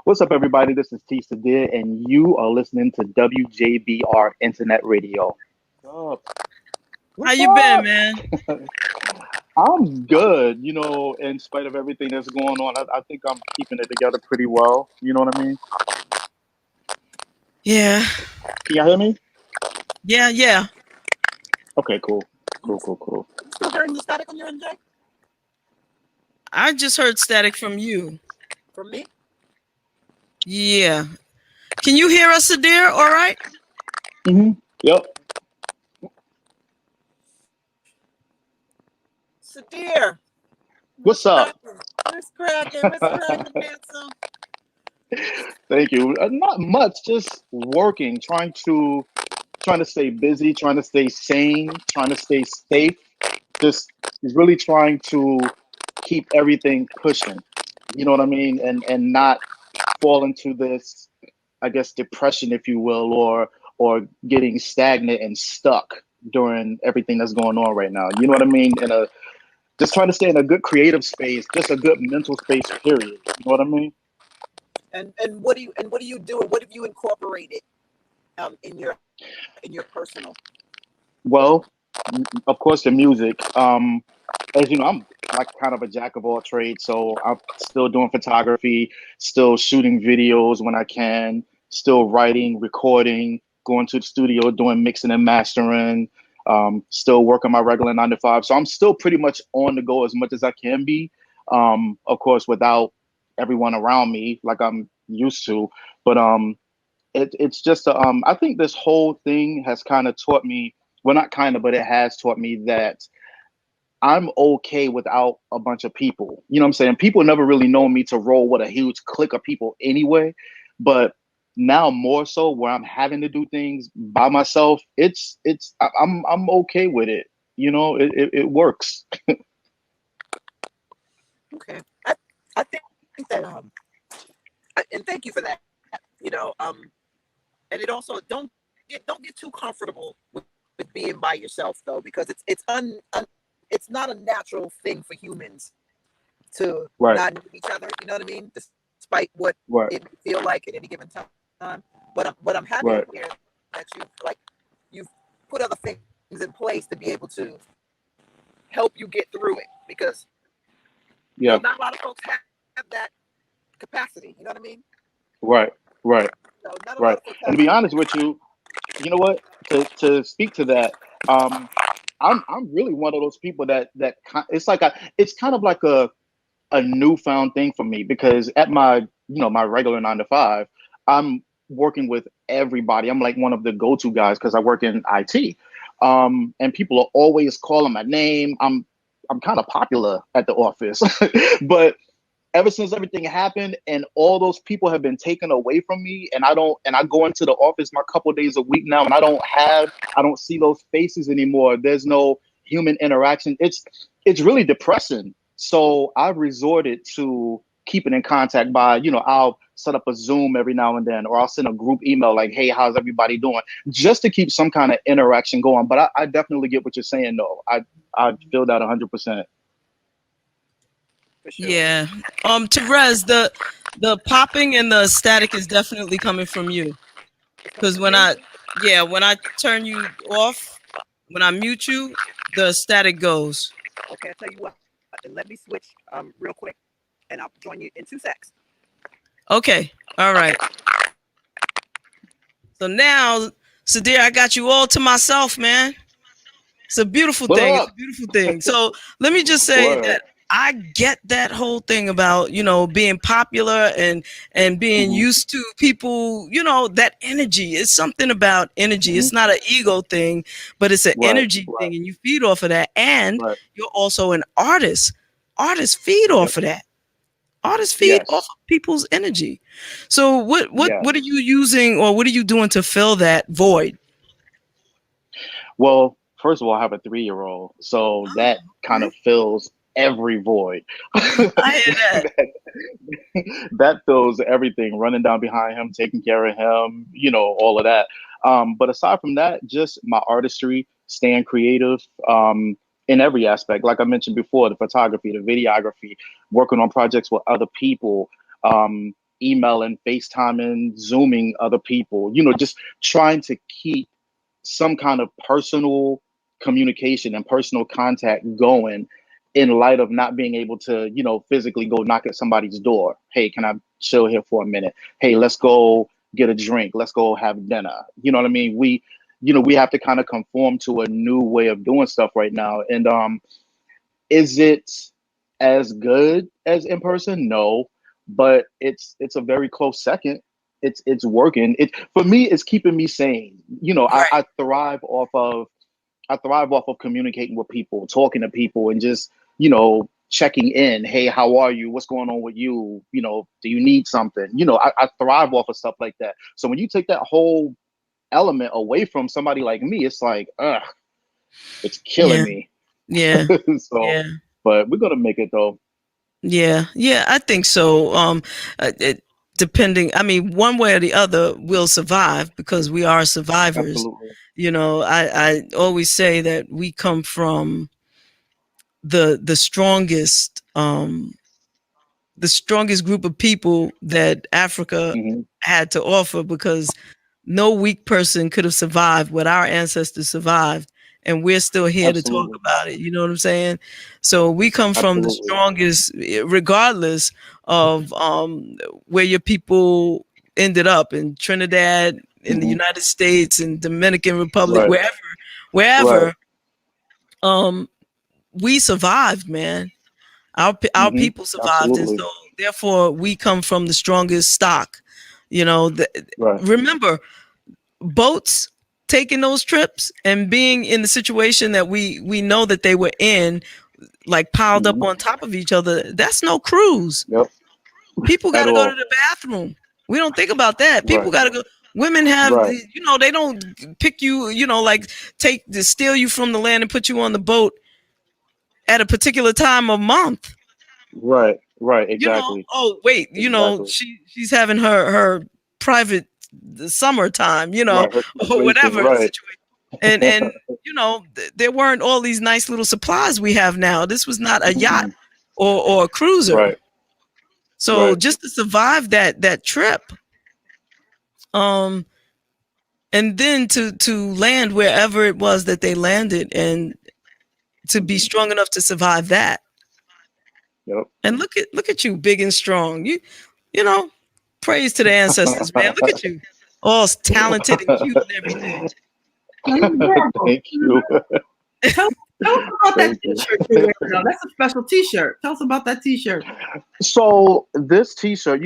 What's up, everybody? This is Sydir, and you are listening to WJBR Internet Radio. What's up? How What's you been, up? man? I'm good. In spite of everything that's going on, I think I'm keeping it together pretty well. You know what I mean? Yeah, Can you hear me? yeah. Okay, cool. Cool. Still hearing the static on your end, Jay? I just heard static from you. From me? Yeah. Can you hear us, Sydir? All right? Yep. Sydir, What's up? cracking? What's cracking? What's cracking, handsome? Thank you. Not much, just working, trying to stay busy, trying to stay sane, trying to stay safe. Just really trying to keep everything pushing. You know what I mean? And not fall into this, I guess, depression, if you will, or getting stagnant and stuck during everything that's going on right now. You know what I mean? Just trying to stay in a good creative space, just a good mental space, period. You know what I mean? And what do you do? What have you incorporated in your personal? Well, of course, the music. As you know, I'm like kind of a jack of all trades, so I'm still doing photography, still shooting videos when I can, still writing, recording, going to the studio, doing mixing and mastering, still working my regular 9 to 5. So I'm still pretty much on the go as much as I can be. Of course, without everyone around me like I'm used to, but it's just I think this whole thing has kind of taught me, well, not kind of, but it has taught me that I'm okay without a bunch of people. You know what I'm saying? People never really know me to roll with a huge clique of people anyway. But now more so where I'm having to do things by myself, I'm okay with it. It works. Okay, I think that and thank you for that. You know, and it also don't get too comfortable with being by yourself though, because it's not a natural thing for humans to Right. not know each other. You know what I mean? Despite what Right. it may feel like at any given time. But I'm happy to Right. hear that you've put other things in place to be able to help you get through it, because Yeah. not a lot of folks have that capacity. You know what I mean? Right. Right. So not a lot Right. of folks And have to be that. honest with you, you know what? To speak to that, um, I'm really one of those people it's kind of like a newfound thing for me, because at my regular 9 to 5, I'm working with everybody. I'm like one of the go-to guys because I work in IT. And people are always calling my name. I'm kind of popular at the office. But ever since everything happened and all those people have been taken away from me, and I go into the office my couple days a week now, and I don't see those faces anymore. There's no human interaction. It's really depressing. So I've resorted to keeping in contact by, I'll set up a Zoom every now and then, or I'll send a group email like, hey, how's everybody doing? Just to keep some kind of interaction going. But I definitely get what you're saying, though. I feel that 100%. For sure. Yeah. Terez, the popping and the static is definitely coming from you. Because when I turn you off, when I mute you, the static goes. Okay, I'll tell you what. Let me switch real quick, and I'll join you in 2 secs. Okay. All right. So now, Sydir, I got you all to myself, man. It's a beautiful What thing. It's up? a beautiful thing. So let me just say Word. that I get that whole thing about, being popular and being used to people, that energy. It's something about energy. It's not an ego thing, but it's an energy thing, and you feed off of that. And you're also an artist. Artists feed off of that. Artists feed off of people's energy. So what are you using, or what are you doing to fill that void? Well, first of all, I have a 3-year-old, so that kind of fills every void. I hear that. That fills everything, running down behind him, taking care of him, all of that. But aside from that, just my artistry, staying creative, in every aspect. Like I mentioned before, the photography, the videography, working on projects with other people, emailing, FaceTiming, Zooming other people, just trying to keep some kind of personal communication and personal contact going in light of not being able to, physically go knock at somebody's door. Hey, can I chill here for a minute? Hey, let's go get a drink. Let's go have dinner. You know what I mean? We have to kind of conform to a new way of doing stuff right now. And is it as good as in person? No, but it's a very close second. It's working. It for me, it's keeping me sane. Right. I thrive off of communicating with people, talking to people, and just checking in. Hey, how are you? What's going on with you? Do you need something? I thrive off of stuff like that. So when you take that whole element away from somebody like me, it's like, ugh, it's killing me. Yeah. So, Yeah. but we're gonna make it though. Yeah, I think so. Depending, I mean, one way or the other, we'll survive because we are survivors. Absolutely. I always say that we come from the strongest group of people that Africa Mm-hmm. had to offer, because no weak person could have survived what our ancestors survived, and we're still here to talk Absolutely. about it. You know what I'm saying? So we come from the Absolutely. strongest, regardless of where your people ended up, in Trinidad, in the Mm-hmm. United States, in Dominican Republic, Right. wherever. Right. We survived, man. Our Mm-hmm. people survived, and Absolutely. so therefore we come from the strongest stock. Right. Remember, boats taking those trips and being in the situation that we know that they were in, like piled up Mm-hmm. on top of each other. That's no cruise. Yep. People got At to go to all. the bathroom. We don't think about that. People Right. got to go. Women have, Right. they don't pick you, like steal you from the land and put you on the boat at a particular time of month. Right. Right. Exactly. Oh wait, Exactly. she's having her private summertime, Right. Her or situation. whatever Right. situation. And there weren't all these nice little supplies we have now. This was not a yacht Mm-hmm. or a cruiser. Right. So Right. just to survive that trip, and then to land wherever it was that they landed, and to be strong enough to survive that. Yep. And look at you, big and strong. You know, praise to the ancestors, man. Look at you, all talented and cute and everything. Thank you. Tell us about that Thank you. T-shirt you're wearing. Now. That's a special T-shirt. Tell us about that T-shirt. So this T-shirt,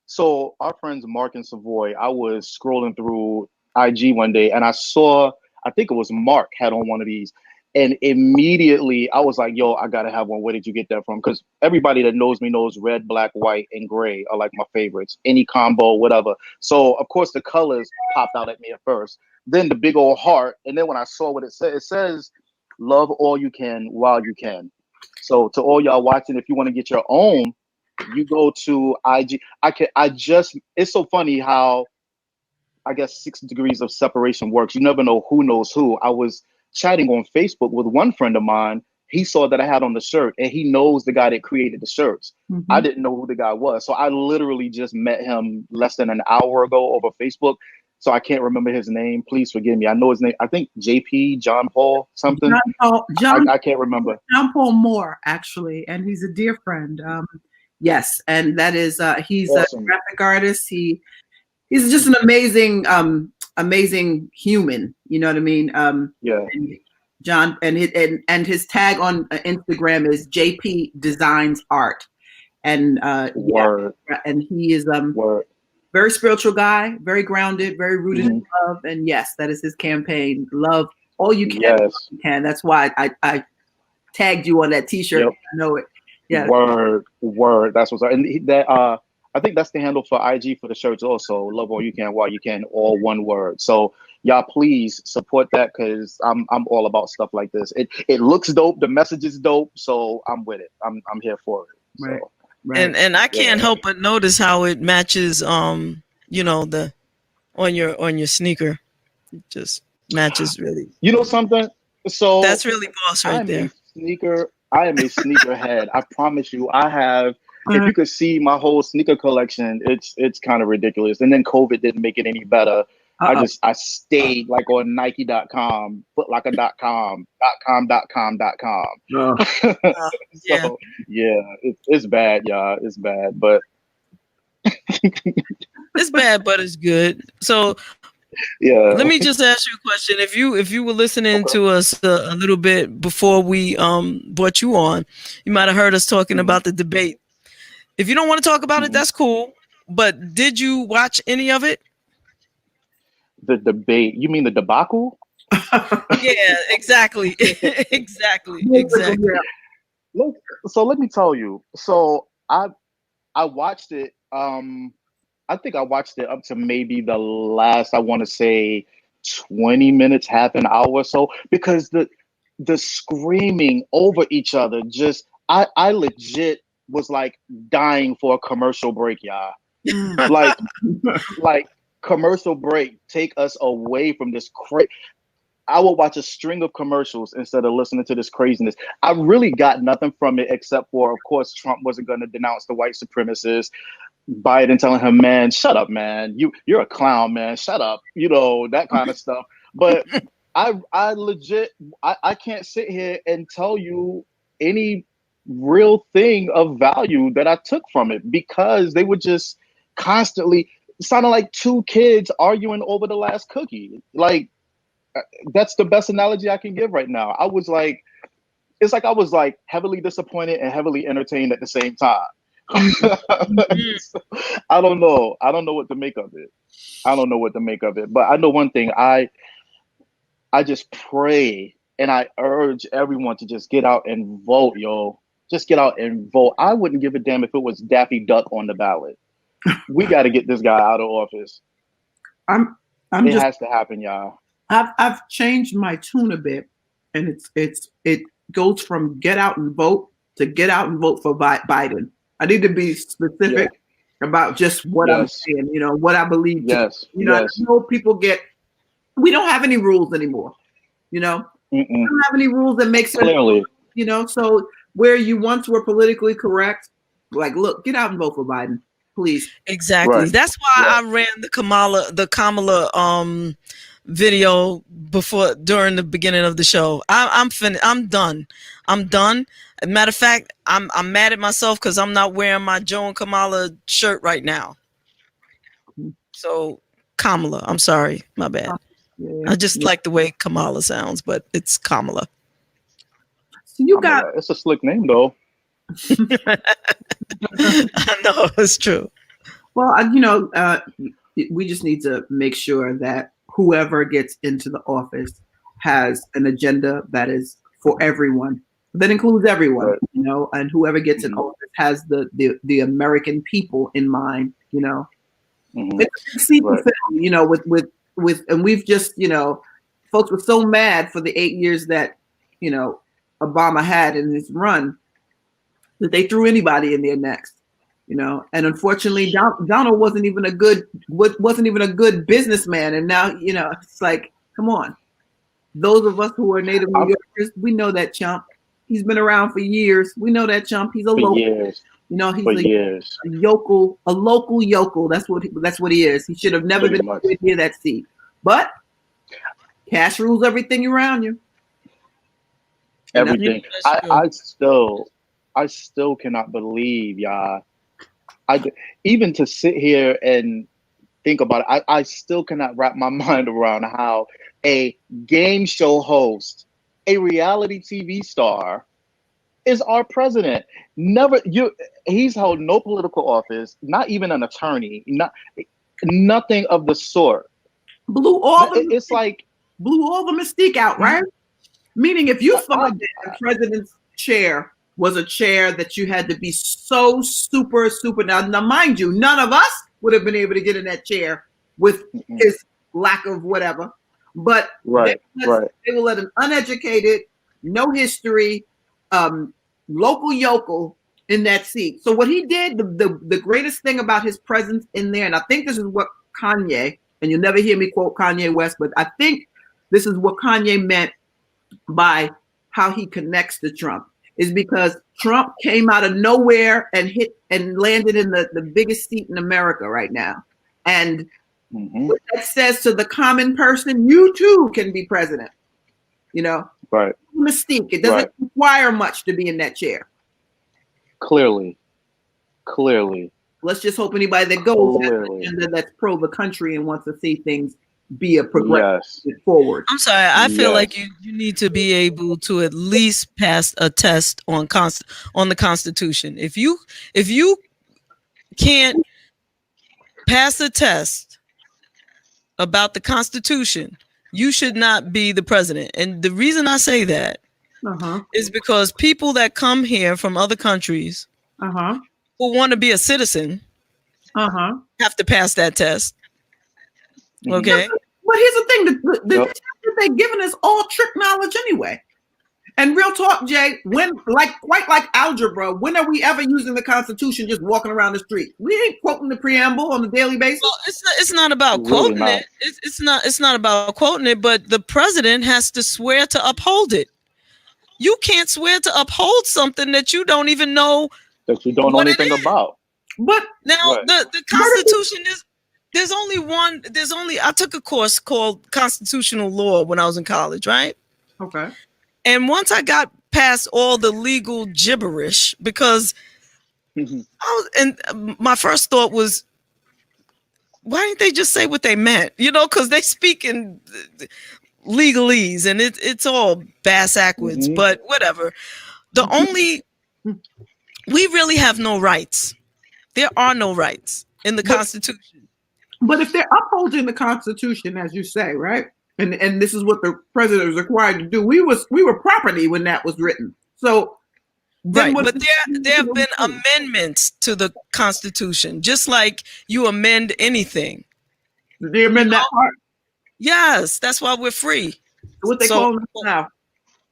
so our friends Mark and Savoy, I was scrolling through IG one day and I saw, I think it was Mark had on one of these, and immediately I was like, "Yo, I gotta have one. Where did you get that from?" Because everybody that knows me knows red, black, white, and gray are like my favorites. Any combo, whatever. So of course the colors popped out at me at first. Then the big old heart, and then when I saw what it says, "Love all you can while you can." So to all y'all watching, if you want to get your own, you go to IG. It's so funny how I guess 6 degrees of separation works. You never know who knows who. I was chatting on Facebook with one friend of mine. He saw that I had on the shirt and he knows the guy that created the shirts. Mm-hmm. I didn't know who the guy was. So I literally just met him less than an hour ago over Facebook. So I can't remember his name. Please forgive me. I know his name. I think JP, John Paul, something. I can't remember. John Paul Moore, actually. And he's a dear friend. Yes. And that is, he's awesome. A graphic artist. He's just an amazing human. You know what I mean? Yeah. And John and his tag on Instagram is JP Designs Art. And Word. Yeah, and he is Word. Very spiritual guy, very grounded, very rooted in love. And yes, that is his campaign. Love all you can. Yes. You can. That's why I tagged you on that T-shirt. Yep. I know it. Yeah. Word. That's what's up. And that I think that's the handle for IG for the shirts also. Love all you can while you can, all one word. So y'all please support that because I'm all about stuff like this. It looks dope. The message is dope. So I'm with it. I'm here for it. So. Right. Right. And I can't help but notice how it matches the on your sneaker. It just matches really. You know something? So that's really boss right there. I am a sneaker head. I promise you. I have if you could see my whole sneaker collection, it's kind of ridiculous. And then COVID didn't make it any better. I stayed like on Nike.com, Footlocker.com, .com. Yeah. So yeah, it's bad, y'all. It's bad, but it's bad, but it's good. So yeah. let me just ask you a question. If you were listening to us a little bit before we brought you on, you might have heard us talking about the debate. If you don't want to talk about it, that's cool. But did you watch any of it? The debate? You mean the debacle? Yeah, exactly. exactly. Look, so let me tell you. So I watched it. I think I watched it up to maybe the last, I want to say 20 minutes, half an hour or so, because the screaming over each other, just I legit was like dying for a commercial break, y'all. like commercial break, take us away from this I will watch a string of commercials instead of listening to this craziness. I really got nothing from it except for, of course, Trump wasn't going to denounce the white supremacists. Biden telling him, man, shut up, man. You're a clown, man. Shut up. You know, that kind of stuff. But I legit, I can't sit here and tell you any real thing of value that I took from it, because they were just constantly sounding like two kids arguing over the last cookie. Like, that's the best analogy I can give right now. I was like, it's like I was like heavily disappointed and heavily entertained at the same time. I don't know. I don't know what to make of it. But I know one thing. I just pray and I urge everyone to just get out and vote, yo. Just get out and vote. I wouldn't give a damn if it was Daffy Duck on the ballot. We got to get this guy out of office. It has to happen, y'all. I've changed my tune a bit, and it goes from get out and vote to get out and vote for Biden. I need to be specific about just what I'm saying, you know, what I believe. I know people we don't have any rules anymore, you know. We don't have any rules that make sense. Clearly. You know, so where you once were politically correct, like, look, get out and vote for Biden, please. Exactly. Right. That's why I ran the Kamala video during the beginning of the show. I'm done. I'm done. As a matter of fact, I'm mad at myself because I'm not wearing my Joe and Kamala shirt right now. So Kamala, I'm sorry, my bad. I just like the way Kamala sounds, but it's Kamala. So you got it's a slick name though. I know, it's true. Well, you know, we just need to make sure that whoever gets into the office has an agenda that is for everyone, that includes everyone, right. You know, and whoever gets in office has the American people in mind, you know. It's right. You know, with and we've just, you know, folks were so mad for the 8 years that, you know, Obama had in his run that they threw anybody in there next. You know, and unfortunately, Donald wasn't even a good businessman, and now, you know, it's like, come on, those of us who are native New Yorkers, we know that chump. He's been around for years. We know that chump. He's a local. Years. You know, he's a local yokel. That's what he is. He should have never been near that seat. But cash rules everything around you. Everything. I still cannot believe, y'all. Even to sit here and think about it, I still cannot wrap my mind around how a game show host, a reality TV star, is our president. He's held no political office, not even an attorney, nothing of the sort. Blew all the mystique out, right? Meaning, if you thought that the president's chair was a chair that you had to be so super. Now, mind you, none of us would have been able to get in that chair with his lack of whatever. But they will let an uneducated, no history, local yokel in that seat. So what he did, the greatest thing about his presence in there, and I think this is what Kanye, and you'll never hear me quote Kanye West, but I think this is what Kanye meant by how he connects to Trump, is because Trump came out of nowhere and hit and landed in the biggest seat in America right now. And what that says to the common person, you too can be president. You know, right. Mystique. It doesn't require much to be in that chair. Clearly. Let's just hope anybody that goes has an agenda that's pro the country and wants to see things be a progression forward. I'm sorry. I feel like you need to be able to at least pass a test on the Constitution. If you can't pass a test about the Constitution, you should not be the president. And the reason I say that is because people that come here from other countries who want to be a citizen have to pass that test. Okay. But here's the thing: the test that they're giving us all trick knowledge anyway. And real talk, Jay, quite like algebra, when are we ever using the Constitution just walking around the street? We ain't quoting the preamble on a daily basis. Well, it's not about quoting it. It's not about quoting it, but the president has to swear to uphold it. You can't swear to uphold something that you don't even know that you don't know anything about. But now the Constitution is. I took a course called Constitutional Law when I was in college, right? Okay. And once I got past all the legal gibberish, because my first thought was, why didn't they just say what they meant? You know, because they speak in legalese and it's all bass-ackwards, but whatever. We really have no rights. There are no rights in the Constitution. But if they're upholding the Constitution, as you say, right, and this is what the president was required to do, we were property when that was written. So, but there have been amendments to the Constitution, just like you amend anything. Did they amend that part? Yes, that's why we're free. What they call us now?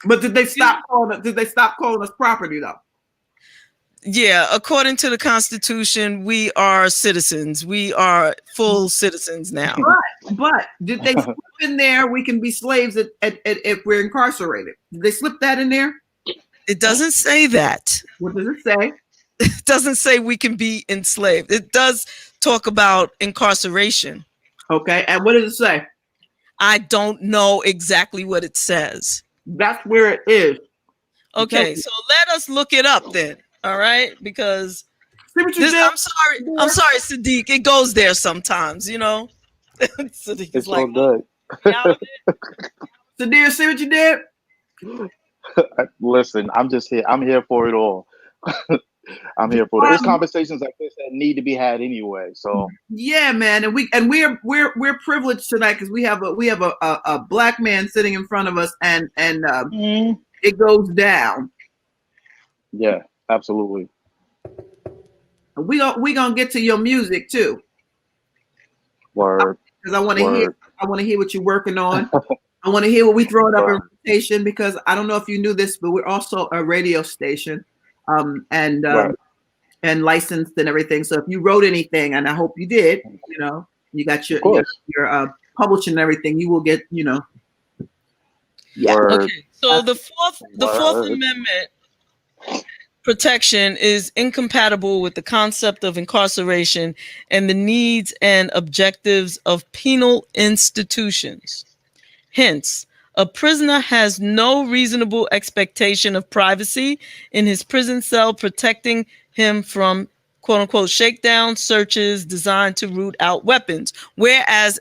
But did they stop calling us property though? Yeah, according to the Constitution, we are citizens. We are full citizens now. But did they slip in there? We can be slaves if we're incarcerated. Did they slip that in there? It doesn't say that. What does it say? It doesn't say we can be enslaved. It does talk about incarceration. Okay, and what does it say? I don't know exactly what it says. That's where it is. Okay, so let us look it up then. All right, because I'm sorry, Sadiq. It goes there sometimes, you know. Sadiq it's like, all good. Sydir, see what you did? Listen, I'm just here. I'm here for it all. I'm here for it. There's conversations like this that need to be had anyway. So yeah, man, and we're privileged tonight because we have a black man sitting in front of us, and it goes down. Yeah. Absolutely. We gonna get to your music too. Word. Because I want to hear what you're working on. I want to hear what we throwing up in rotation because I don't know if you knew this, but we're also a radio station, and licensed and everything. So if you wrote anything, and I hope you did, you know, you got your publishing and everything, you will get, you know. Yeah. Okay. So the Fourth Amendment protection is incompatible with the concept of incarceration and the needs and objectives of penal institutions. Hence, a prisoner has no reasonable expectation of privacy in his prison cell, protecting him from quote unquote shakedown searches designed to root out weapons. Whereas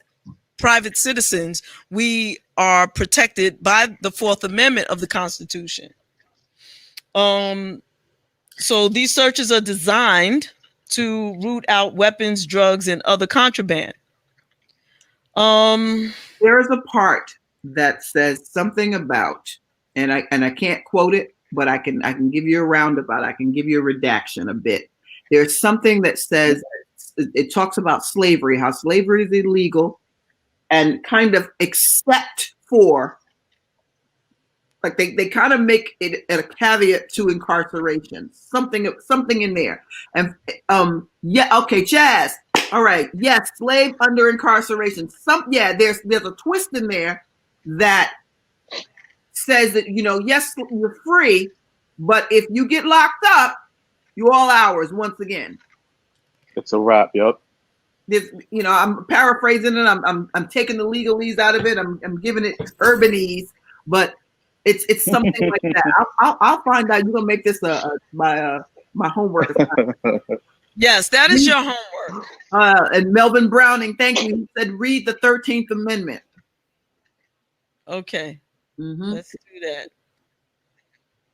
private citizens, we are protected by the Fourth Amendment of the Constitution. So these searches are designed to root out weapons, drugs, and other contraband. There is a part that says something about, and I can't quote it, but I can give you a roundabout. I can give you a redaction a bit. There's something that says it talks about slavery, how slavery is illegal, and kind of except for. Like they kind of make it a caveat to incarceration, something in there, and okay, Chaz. All right, yes, slave under incarceration. There's a twist in there that says that, you know, yes, you're free, But if you get locked up, you all ours once again. It's a wrap. Yep. This, I'm paraphrasing it. I'm taking the legalese out of it. I'm giving it urbanese, but it's something like that. I'll find out. You're gonna make this my homework assignment. Yes, that is your homework. And Melvin Browning, thank you. He said, read the 13th Amendment. Okay, let's do that.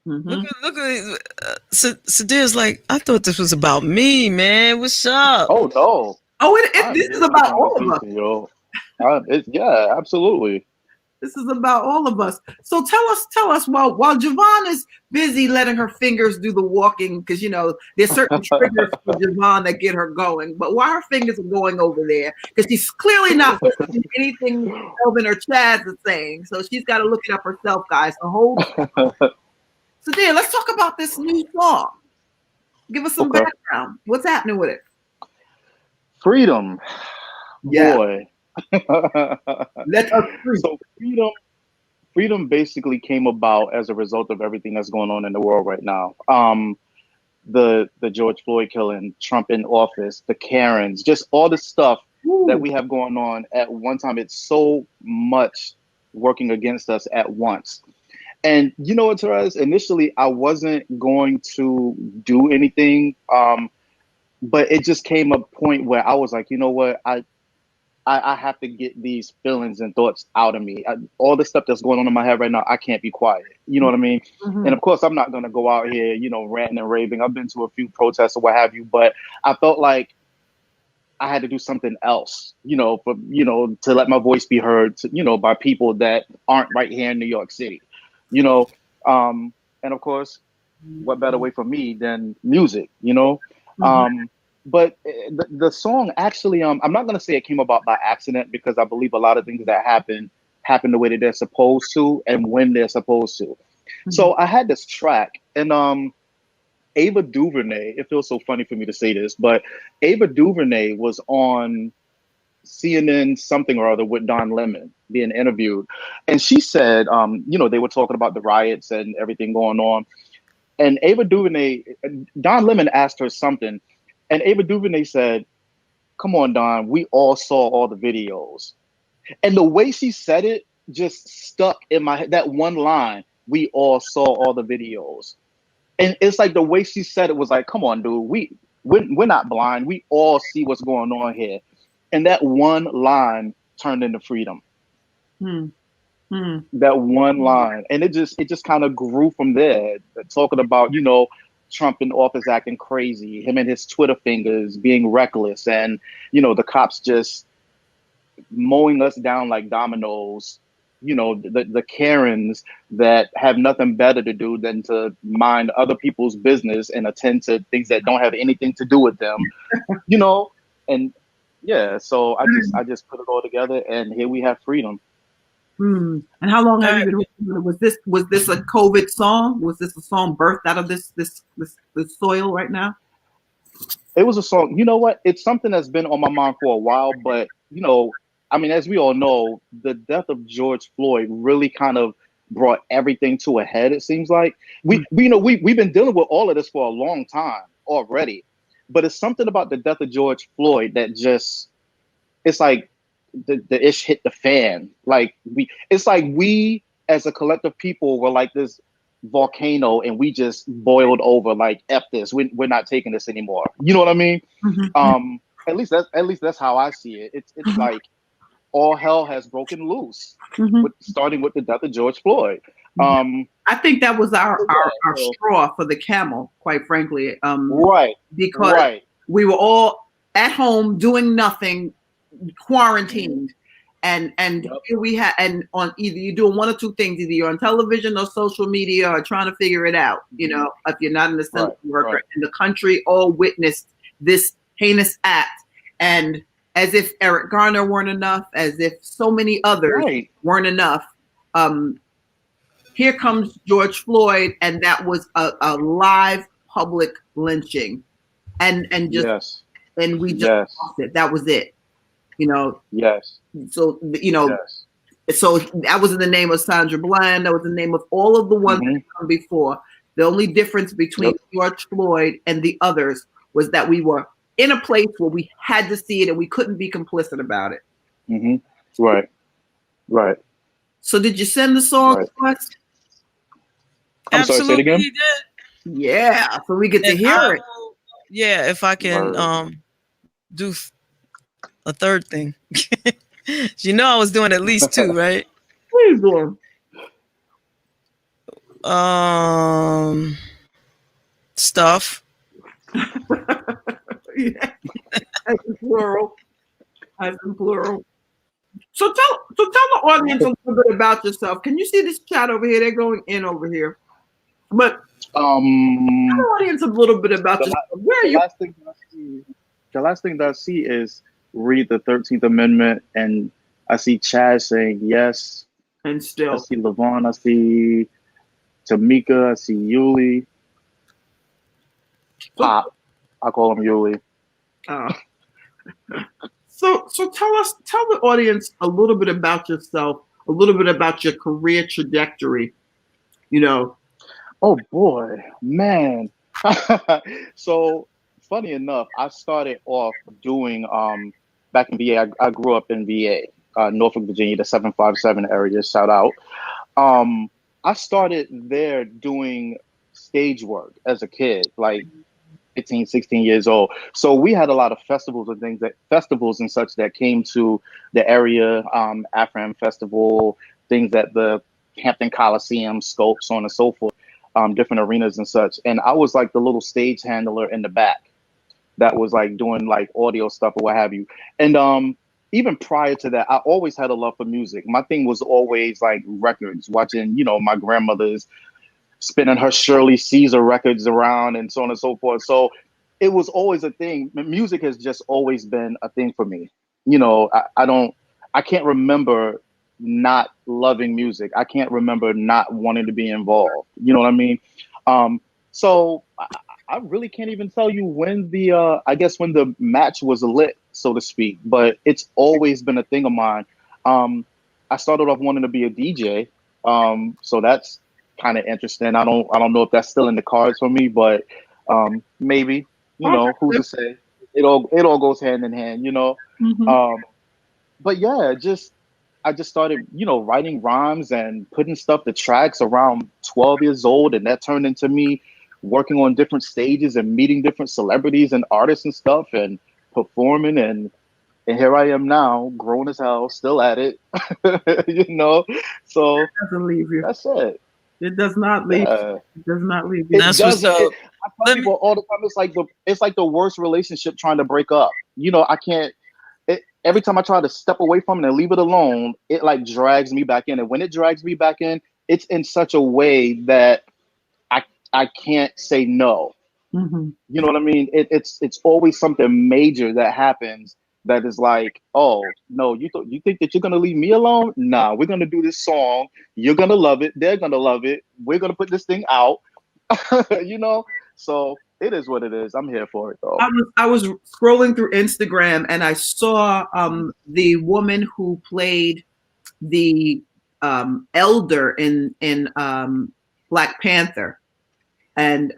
Mm-hmm. Look at Sydir's like, I thought this was about me, man. What's up? Oh no. Oh, this is about all of us. Yo. Yeah, absolutely. This is about all of us. So tell us while JaVonne is busy letting her fingers do the walking, because there's certain triggers for JaVonne that get her going. But while her fingers are going over there, because she's clearly not listening to anything Melvin or Chaz is saying, so she's got to look it up herself, guys. So hold. So then let's talk about this new song. Give us some background. What's happening with it? Freedom. Yeah. Boy. Let us free. So freedom basically came about as a result of everything that's going on in the world right now. The George Floyd killing, Trump in office, the Karens, just all the stuff that we have going on at one time. It's so much working against us at once. And you know what, Terez? Initially, I wasn't going to do anything, but it just came a point where I was like, you know what, I have to get these feelings and thoughts out of me. All the stuff that's going on in my head right now, I can't be quiet. You know what I mean? Mm-hmm. And of course, I'm not going to go out here, ranting and raving. I've been to a few protests or what have you, but I felt like I had to do something else, to let my voice be heard, by people that aren't right here in New York City, and of course, what better way for me than music, Mm-hmm. But the song actually, I'm not going to say it came about by accident, because I believe a lot of things that happen the way that they're supposed to and when they're supposed to. Mm-hmm. So I had this track, and Ava DuVernay, it feels so funny for me to say this, but Ava DuVernay was on CNN something or other with Don Lemon being interviewed. And she said, they were talking about the riots and everything going on. And Ava DuVernay, Don Lemon asked her something. And Ava DuVernay said, come on, Don, we all saw all the videos. And the way she said it just stuck in my head. That one line, we all saw all the videos. And it's like the way she said it was like, come on, dude, we're not blind. We all see what's going on here. And that one line turned into freedom. That one line. And it just kind of grew from there. Talking about, Trump in office acting crazy, him and his Twitter fingers being reckless, and the cops just mowing us down like dominoes, the Karens that have nothing better to do than to mind other people's business and attend to things that don't have anything to do with them, and yeah, so I just put it all together, and here we have freedom. And how long have you been? Was this a COVID song? Was this a song birthed out of this soil right now? It was a song. You know what? It's something that's been on my mind for a while, but as we all know, the death of George Floyd really kind of brought everything to a head. It seems like we've been dealing with all of this for a long time already, but it's something about the death of George Floyd that it's like the ish hit the fan. Like we as a collective people were like this volcano, and we just boiled over. Like, F this, we're not taking this anymore. You know what I mean? Mm-hmm. At least that's how I see it. It's mm-hmm. like all hell has broken loose, mm-hmm. starting with the death of George Floyd. I think that was our straw for the camel, quite frankly. Right. Because we were all at home doing nothing, quarantined, and yep. We had, and on either you're doing one or two things: either you're on television or social media, or trying to figure it out. If you're not an essential worker, and the country all witnessed this heinous act, and as if Eric Garner weren't enough, as if so many others weren't enough. Here comes George Floyd, and that was a live public lynching, and just and we just lost it. That was it. Yes. So so that was in the name of Sandra Bland. That was the name of all of the ones that come before. The only difference between George Floyd and the others was that we were in a place where we had to see it and we couldn't be complicit about it. Mm-hmm. Right. So did you send the song to us? I'm sorry, say it again? Absolutely did. Yeah, so we get to hear it. Yeah, if I can do a third thing. You know I was doing at least two, right? What are you doing? Stuff. Yeah. As in plural. So tell the audience a little bit about yourself. Can you see this chat over here? They're going in over here. But tell the audience a little bit about yourself. Where are you? The last thing that I see is read the 13th Amendment, and I see Chad saying yes. And still. I see LaVonne, I see Tamika, I see Yuli. Pop. I call him Yuli. So tell the audience a little bit about yourself, a little bit about your career trajectory, you know. Oh boy, man. So funny enough, I started off doing back in VA. I grew up in VA, Norfolk, Virginia, the 757 area. Shout out. I started there doing stage work as a kid, like 15, 16 years old. So we had a lot of festivals and such that came to the area, Afram Festival, things at the Hampton Coliseum, Scope, so on and so forth, different arenas and such. And I was like the little stage handler in the back that was like doing like audio stuff or what have you. And even prior to that, I always had a love for music. My thing was always like records, watching, my grandmother's spinning her Shirley Caesar records around and so on and so forth. So it was always a thing. Music has just always been a thing for me. I can't remember not loving music. I can't remember not wanting to be involved. You know what I mean? So I really can't even tell you when when the match was lit, so to speak, but it's always been a thing of mine. I started off wanting to be a DJ. So that's kind of interesting. I don't know if that's still in the cards for me, but maybe, who's to say? It all goes hand in hand, Mm-hmm. But yeah, I just started, writing rhymes and putting stuff to tracks around 12 years old, and that turned into me working on different stages and meeting different celebrities and artists and stuff and performing, and here I am now, grown as hell, still at it. So It doesn't leave you. that's it. It does not leave. Yeah. It does not leave you. That's what's up. I tell people all the time, it's like the worst relationship trying to break up. I can't. Every time I try to step away from it and leave it alone, it like drags me back in. And when it drags me back in, it's in such a way that I can't say no. Mm-hmm. You know what I mean? It's always something major that happens that is like, oh no, you think that you're gonna leave me alone? Nah, we're gonna do this song. You're gonna love it. They're gonna love it. We're gonna put this thing out. So it is what it is. I'm here for it though. I was scrolling through Instagram and I saw the woman who played the elder in Black Panther, and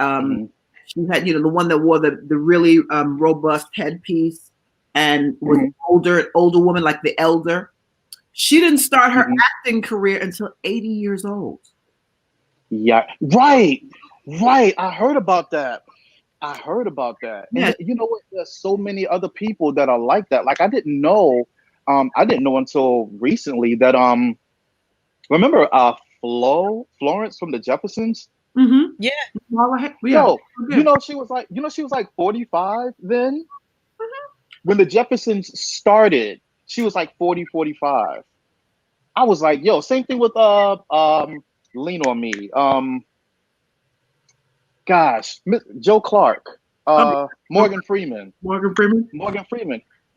she had the one that wore the really robust headpiece and was an older woman, like the elder. She didn't start her acting career until 80 years old. Yeah, right. I heard about that. Yeah. And you know what? There's so many other people that are like that. Like I didn't know until recently that remember Florence from the Jeffersons? Mm-hmm. Yeah. Yo, she was like 45 then. When the Jeffersons started, she was like 40, 45. I was like, yo, same thing with Lean on Me. Joe Clark, Morgan Freeman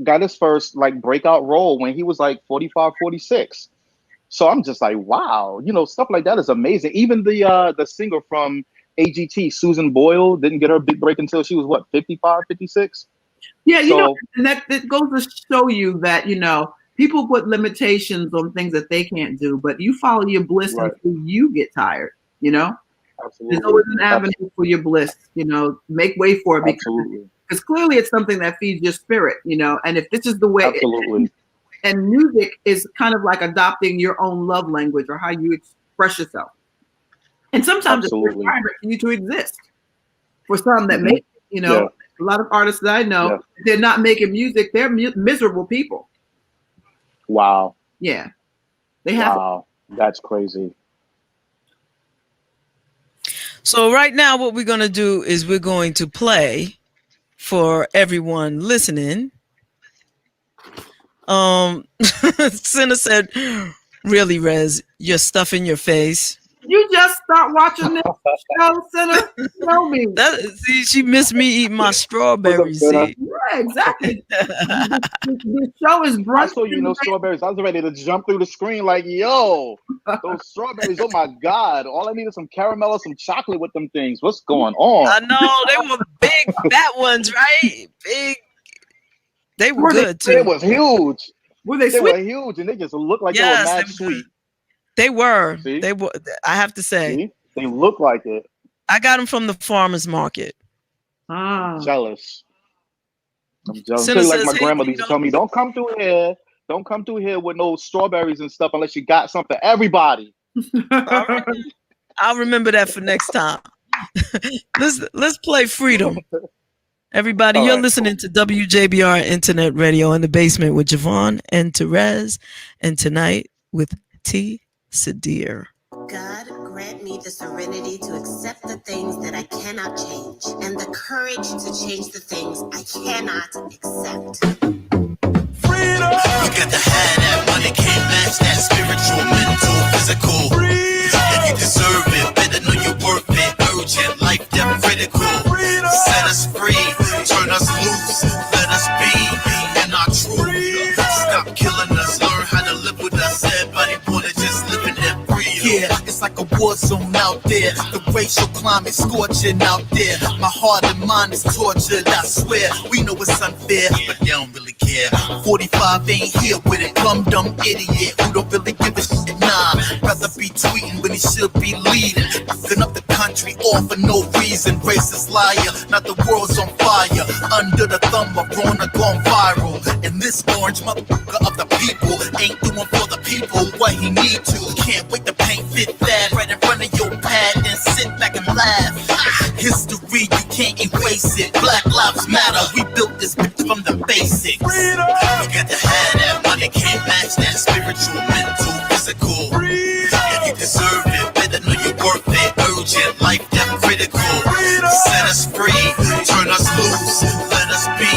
got his first like breakout role when he was like 45, 46. So I'm just like, wow, stuff like that is amazing. Even the singer from AGT, Susan Boyle, didn't get her big break until she was what, 55, 56? Yeah, and that goes to show you that, people put limitations on things that they can't do, but you follow your bliss until you get tired, Absolutely. There's always an avenue for your bliss. Make way for it because clearly it's something that feeds your spirit. And if this is the way, absolutely. And music is kind of like adopting your own love language or how you express yourself. And sometimes it's a requirement for you to exist. For some that make, a lot of artists that I know, they're not making music. They're miserable people. Wow. Yeah. They have. Wow. That's crazy. So right now what we're going to do is we're going to play for everyone listening. Cinna said, really, Rez, you're stuffing your face. You just start watching this show, Cinna. Tell me. See, she missed me eating my strawberries. See? Yeah, exactly. The show is brunch. I saw strawberries. I was ready to jump through the screen like, yo, those strawberries, oh my God. All I need is some caramel or some chocolate with them things. What's going on? I know. They were big, fat ones, right? Big. They were good, too. They was huge. Were they sweet? They were huge, and they just looked like they were mad sweet. They were. See? They were. I have to say. See? They look like it. I got them from the farmer's market. Jealous. I'm jealous. Like my grandmother used to tell me, don't come through here. Don't come through here with no strawberries and stuff unless you got something for everybody. I'll remember that for next time. Let's play Freedom. Everybody, you're listening to WJBR Internet Radio in the Basement with JaVonne and Terez, and tonight with T. Sydir. God grant me the serenity to accept the things that I cannot change and the courage to change the things I cannot accept. Freedom! You got to have that money, can't match that spiritual, mental, physical. Freedom! And you deserve it, better know you're worth it. Urgent, life, death, critical. Freedom! Set us free, turn us loose, let us be in our truth. Freedom! Stop killing us, learn how to live with us. Everybody wanna just live in that freedom. Yeah, it's like a war zone out there. The racial climate scorching out there. My heart and mind is tortured, I swear. We know it's unfair, but they don't really care. 45 ain't here with it, dumb idiot who don't really give a shit, nah. Rather be tweeting when he should be leading. Fucking up the country all for no reason. Racist liar, now the world's on fire. Under the thumb of Rona gone viral. And this orange motherfucker of the people ain't doing for the people what he need to. Can't wait to paint fit that right in front of your pad and sit back and laugh. History, you can't erase it. Black lives matter, we built this bitch from the basics. Freedom! You got to have that money, can't match that spiritual, mental, physical. Freedom! And you deserve it, better know you're worth it. Urgent, life, death, critical. Freedom! Set us free, turn us loose, let us be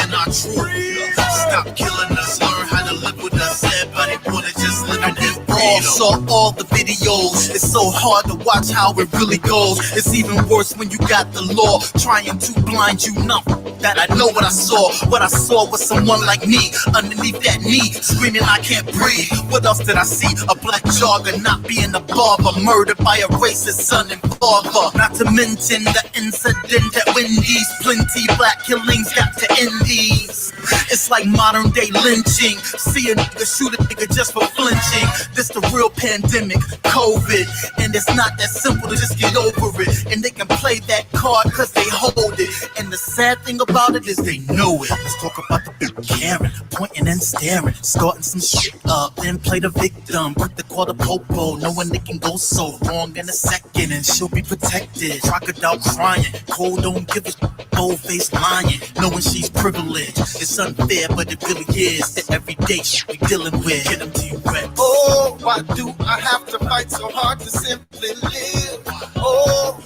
in our truth. Stop killing us, learn how to live with us. Everybody wanna just live in it. Saw all the videos. It's so hard to watch how it really goes. It's even worse when you got the law trying to blind you. Not that I know what I saw. What I saw was someone like me underneath that knee, screaming I can't breathe. What else did I see? A black jogger not being a barber, murdered by a racist son and father. Not to mention the incident at Wendy's. Plenty black killings got to end these. It's like modern day lynching. See a nigga shoot a nigga just for flinching. This the real pandemic, COVID. And it's not that simple to just get over it. And they can play that card cause they hold it. And the sad thing about it is they know it. Let's talk about the big Karen, pointing and staring, starting some shit up, then play the victim. Put the quarter popo, knowing they can go so wrong in a second. And she'll be protected, crocodile crying, cold don't give a shit, bold face lying, knowing she's privileged. It's unfair, but it really is. The everyday shit we dealing with. Get them to you, Rex. Oh, why do I have to fight so hard to simply live? Oh,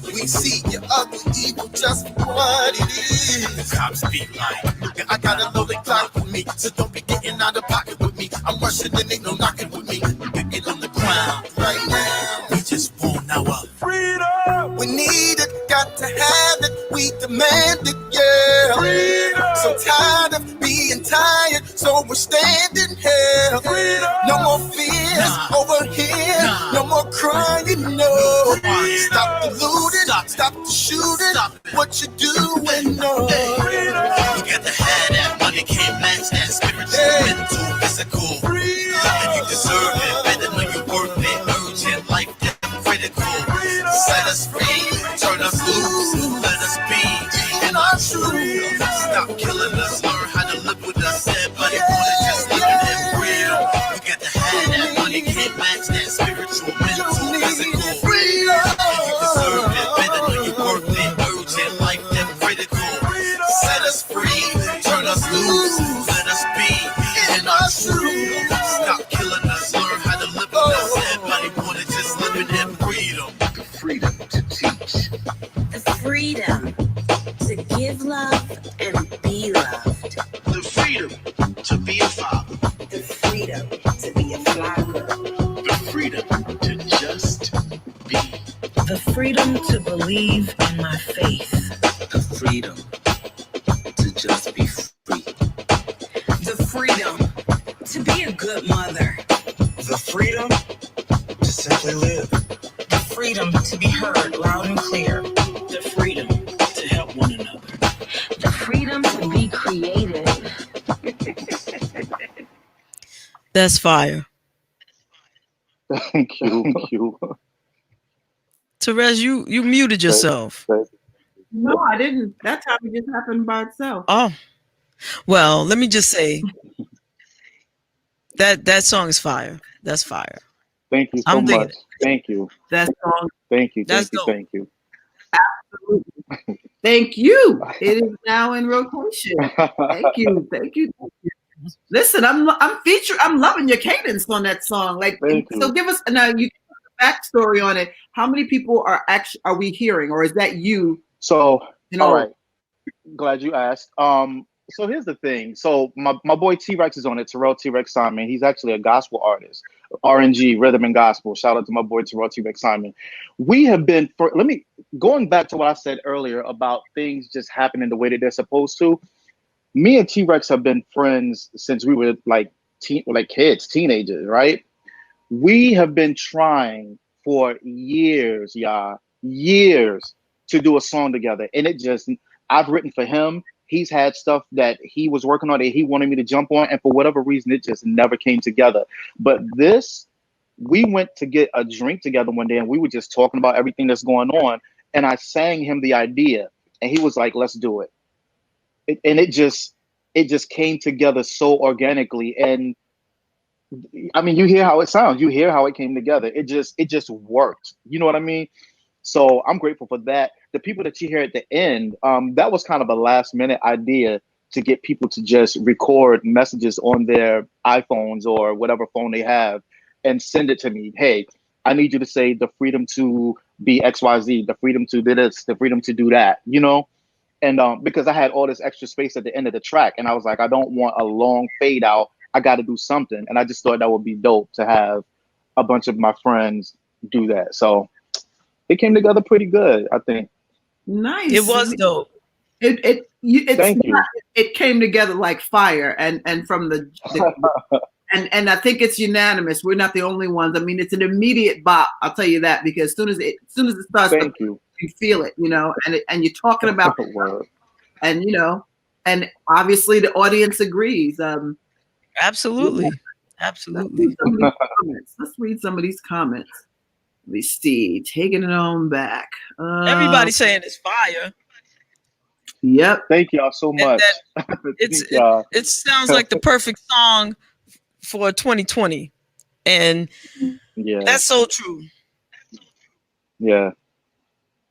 we see your ugly evil just for what it is. The cops be like, Yeah, I got a loaded clock with me, so don't be getting out of pocket with me. I'm rushing and ain't no knocking with me. get on the ground. Right now, We just want our freedom. We need it, got to have it. We demand it, yeah. Freedom. So tired of being tired, so we're standing here. Freedom. No more fears over here. No more crying, no. Stop the looting, stop the shooting. What you doing, no. You got to have that money, can't match that spiritual, mental, physical. And you deserve it, better know you're worth it. Urgent, life, death, critical. to be a father. The freedom to be a fly girl. The freedom to just be. The freedom to believe in my faith. The freedom to just be free. The freedom to be a good mother. The freedom to simply live. The freedom to be heard loud and clear. The freedom to help one another. The freedom to be creative. That's fire. Thank you. Terez, you muted yourself. No, I didn't. That time it just happened by itself. Oh, well, let me just say that song is fire. That's fire. Thank you so I'm digging much. it. Thank you. That song. Thank you. That's Thank you. dope. Thank you. Absolutely. Thank you. It is now in rotation. Thank you. Thank you. Listen, I'm loving your cadence on that song. Like, Thank so you. give us now. You backstory on it. How many people are we hearing, or is that you? So, You know, all right. Glad you asked. So here's the thing. So my boy T-Rex is on it. Terrell T-Rex Simon. He's actually a gospel artist, R&G, rhythm and gospel. Shout out to my boy Terrell T-Rex Simon. We have been going back to what I said earlier about things just happening the way that they're supposed to. Me and T-Rex have been friends since we were like kids, teenagers, right? We have been trying for years, years to do a song together. And I've written for him. He's had stuff that he was working on that he wanted me to jump on. And for whatever reason, it just never came together. But we went to get a drink together one day and we were just talking about everything that's going on. And I sang him the idea and he was like, let's do it. It just came together so organically. And I mean, you hear how it sounds, you hear how it came together. It just worked. You know what I mean? So I'm grateful for that. The people that you hear at the end, that was kind of a last minute idea to get people to just record messages on their iPhones or whatever phone they have and send it to me. Hey, I need you to say the freedom to be XYZ, the freedom to do this, the freedom to do that, you know? And because I had all this extra space at the end of the track and I was like, I don't want a long fade out. I got to do something. And I just thought that would be dope to have a bunch of my friends do that. So it came together pretty good, I think. nice. It was dope. Thank you. It came together like fire, and from the and I think it's unanimous. We're not the only ones. I mean, it's an immediate bop. I'll tell you that because as soon as it starts, Thank you. You feel it, you know, and you're talking about it, Word. and you know, and obviously the audience agrees. Absolutely. Absolutely. Let's read some of these comments. Let me see. Taking it on back. Everybody's saying it's fire. Yep. Thank y'all so much. It sounds like the perfect song for 2020. And Yeah. that's so true. Yeah.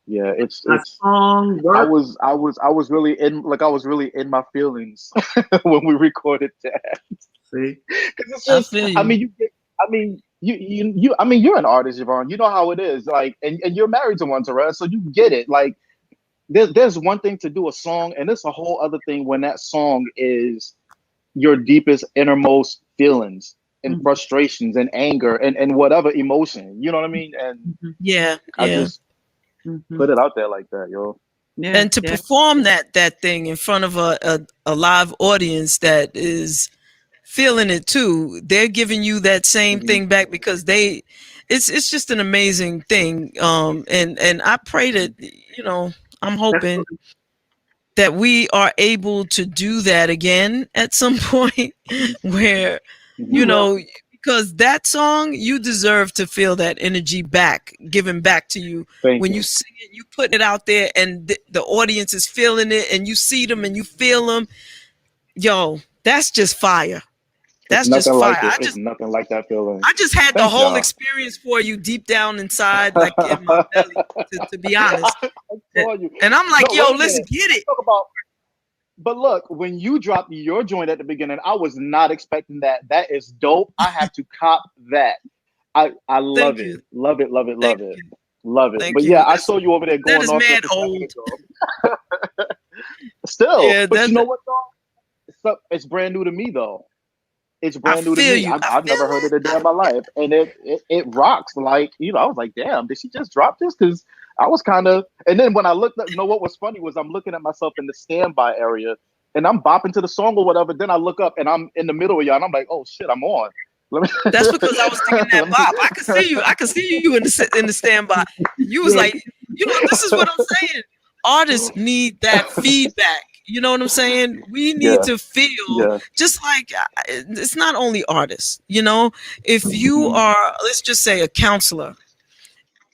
It's song I was really in my feelings when we recorded that. See? It's just, I mean, you're an artist, JaVonne. You know how it is. Like, and you're married to one, Terez, so you get it. Like, there's one thing to do a song, and it's a whole other thing when that song is your deepest, innermost feelings and frustrations and anger and whatever emotion. You know what I mean? And I just put it out there like that, yo. Yeah, and to perform that thing in front of a live audience that is feeling it too, they're giving you that same thing back because it's just an amazing thing. And I pray that, you know, I'm hoping that we are able to do that again at some point where, you know, because that song, you deserve to feel that energy back, given back to you. When you sing it, you put it out there and the audience is feeling it and you see them and you feel them. Yo, that's just fire. That's just fire. It's nothing like that feeling. I just had the whole experience for you deep down inside, like in my belly, to be honest. And I'm like, yo, let's get it. But look, when you dropped your joint at the beginning, I was not expecting that. That is dope. I have to cop that. I love it. Love it. Love it. Love it. Love it. But yeah, I saw you over there going off. That is mad old. Still, but you know what though? it's brand new to me though. It's I brand new to feel me. you. I I've feel never heard it. it a day in my life, and it rocks. Like, I was like, damn, did she just drop this? Because I was kind of. And then when I looked up, what was funny was I'm looking at myself in the standby area, and I'm bopping to the song or whatever. Then I look up, and I'm in the middle of y'all, and I'm like, oh shit, I'm on. That's because I was thinking that bop. I could see you. I could see you in the standby. You was like, this is what I'm saying. Artists need that feedback. You know what I'm saying? We need to feel just like it's not only artists. If you are, let's just say, a counselor,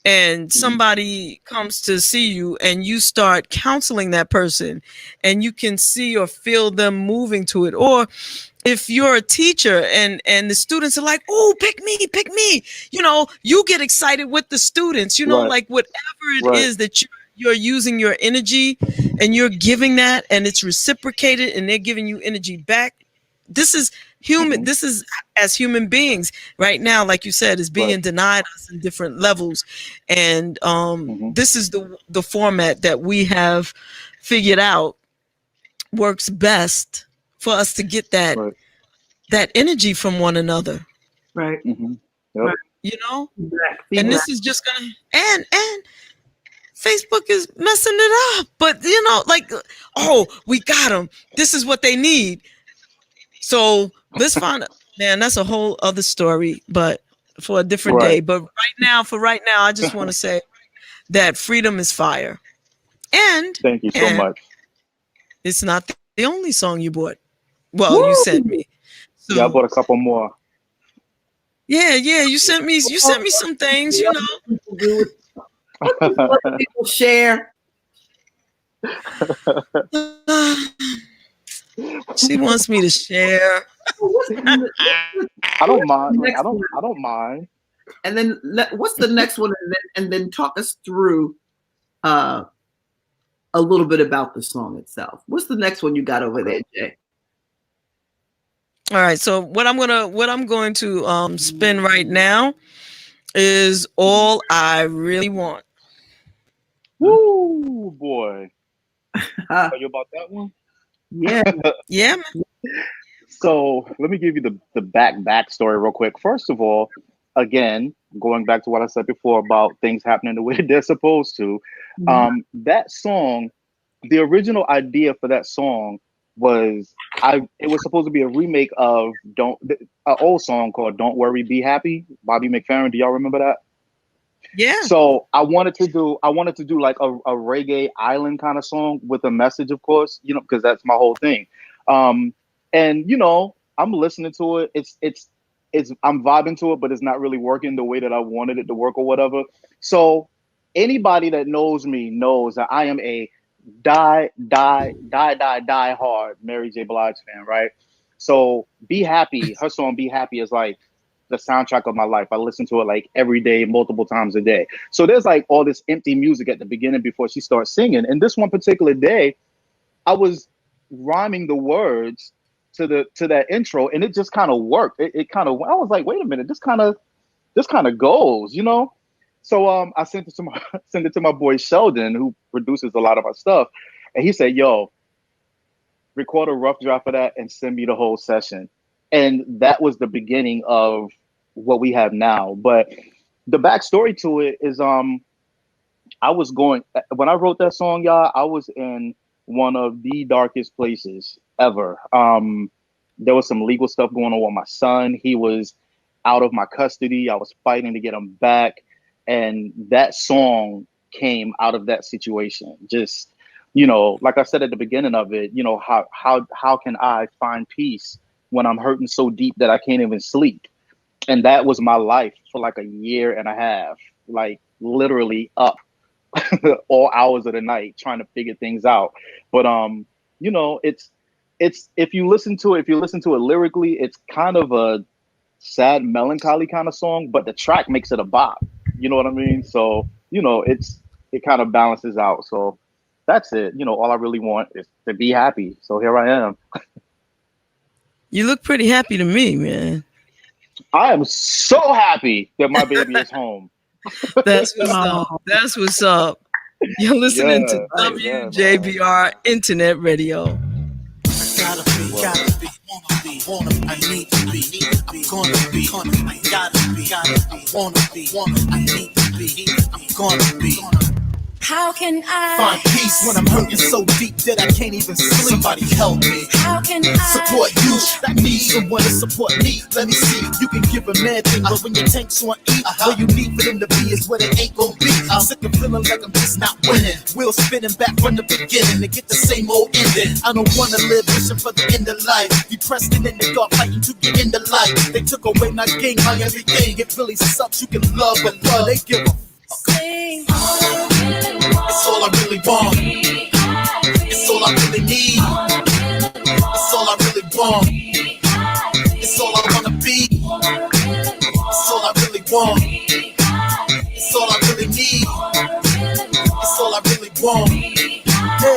and somebody comes to see you and you start counseling that person, and you can see or feel them moving to it. Or if you're a teacher and the students are like, oh, pick me, you get excited with the students, like whatever it is that you're using your energy and you're giving that, and it's reciprocated and they're giving you energy back. This is human. This is as human beings right now, like you said, is being denied us in different levels. And this is the format that we have figured out works best for us to get that energy from one another. Right. Yep. And this is just gonna and Facebook is messing it up. But like, oh, we got them. This is what they need. So let's find out. Man, that's a whole other story, but for a different day. But right now, I just want to say that freedom is fire. And thank you so much. It's not the only song you bought. Well, you sent me. So, yeah, I bought a couple more. Yeah, you sent me some things, People share. She wants me to share. I don't mind. I don't mind. And then what's the next one? And then talk us through a little bit about the song itself. What's the next one you got over there, Jay? All right. So what I'm going to spin right now is All I Really Want. Woo, boy. Are you about that one? Yeah. Yeah. So let me give you the backstory real quick. First of all, again, going back to what I said before about things happening the way they're supposed to, that song, the original idea for that song was it was supposed to be a remake of an old song called "Don't Worry, Be Happy," Bobby McFerrin. Do y'all remember that? Yeah. So I wanted to do like a reggae island kind of song with a message, of course, because that's my whole thing. And I'm listening to it. It's I'm vibing to it, but it's not really working the way that I wanted it to work or whatever. So anybody that knows me knows that I am a die hard Mary J. Blige fan, right? So Be Happy, her song Be Happy is like the soundtrack of my life. I listen to it like every day, multiple times a day. So there's like all this empty music at the beginning before she starts singing. And this one particular day, I was rhyming the words to that intro, and it just kind of worked. It kind of, I was like, wait a minute, this kind of goes, So I sent it to my boy Sheldon, who produces a lot of our stuff, and he said, "Yo, record a rough draft of that and send me the whole session." And that was the beginning of what we have now. But the backstory to it is, when I wrote that song, y'all, I was in one of the darkest places ever. There was some legal stuff going on with my son. He was out of my custody. I was fighting to get him back. And that song came out of that situation. Just, like I said at the beginning of it, how can I find peace when I'm hurting so deep that I can't even sleep? And that was my life for like a year and a half, like literally up all hours of the night trying to figure things out. But it's if you listen to it lyrically, it's kind of a sad, melancholy kind of song, but the track makes it a bop. You know what I mean? So, it kind of balances out. So that's it. All I really want is to be happy. So here I am. You look pretty happy to me, man. I am so happy that my baby is home. That's what's up. That's what's up. You're listening to WJBR Internet Radio. Gotta be Gotta be, wanna be, I need to be, I'm gonna be, I gotta be, I wanna be, I need to be, I'm gonna be. How can I find peace when I'm hurting so deep that I can't even sleep? Somebody help me. How can I support you? I need someone to support me. Let me see. You can give a man thing, but when your tank's on E, all you need for them to be is what it ain't gon' be. I'm sick of feeling like I'm just not winning. Wheels spinning back from the beginning to get the same old ending. I don't wanna live wishing for the end of life. Depressed and in the dark, fighting to get in the light. They took away my game, my everything. It really sucks. You can love, but love they give a sing? It's all I really want. It's all I really need. It's all I really want. It's all I wanna be. It's all I really want. It's all I really need. It's all I really want. Hey,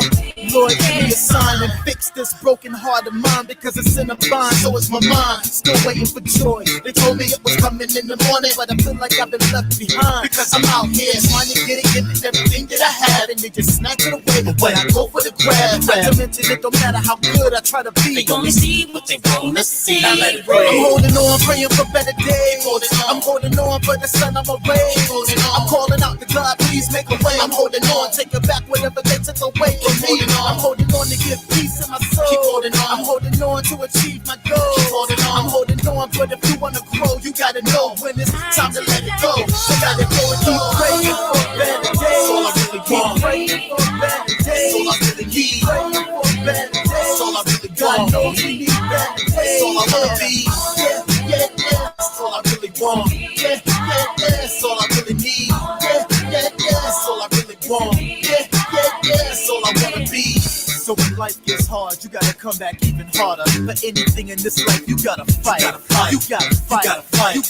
Lord, give me a sign and fix this broken heart of mine, because it's in a bind, so it's my mind. Still waiting for joy. They told me it was coming in the morning, but I feel like I've been left behind, because I'm out here trying to get it, give it everything that I had, and they just snatch it away. But when I go for the grab, not to mention it don't matter how good I try to be. They only see what they wanna see. Now let it rain. I'm holding on, praying for better days. I'm holding on for the sun I'm rays. I'm calling out to God, please make a way. I'm holding on, take it back whatever they took away from me. I'm holding on to give peace in my soul. Keep holding on. I'm holding on to achieve my goals. Keep holding on. I'm holding on, but if you wanna grow, you gotta know when it's time to let it go. You gotta go and keep praying for better days. That's all I really want. Keep praying for better days. That's all I really need. Praying for better days. That's all I really want. God knows we need better days. That's all I wanna be. Yeah. That's all I really want. Yeah. That's all I really need. Yeah. That's all I really want. Yeah. That's all I wanna be. So when life gets hard, you gotta come back even harder. For anything in this life, you gotta fight. You gotta fight. You gotta fight. You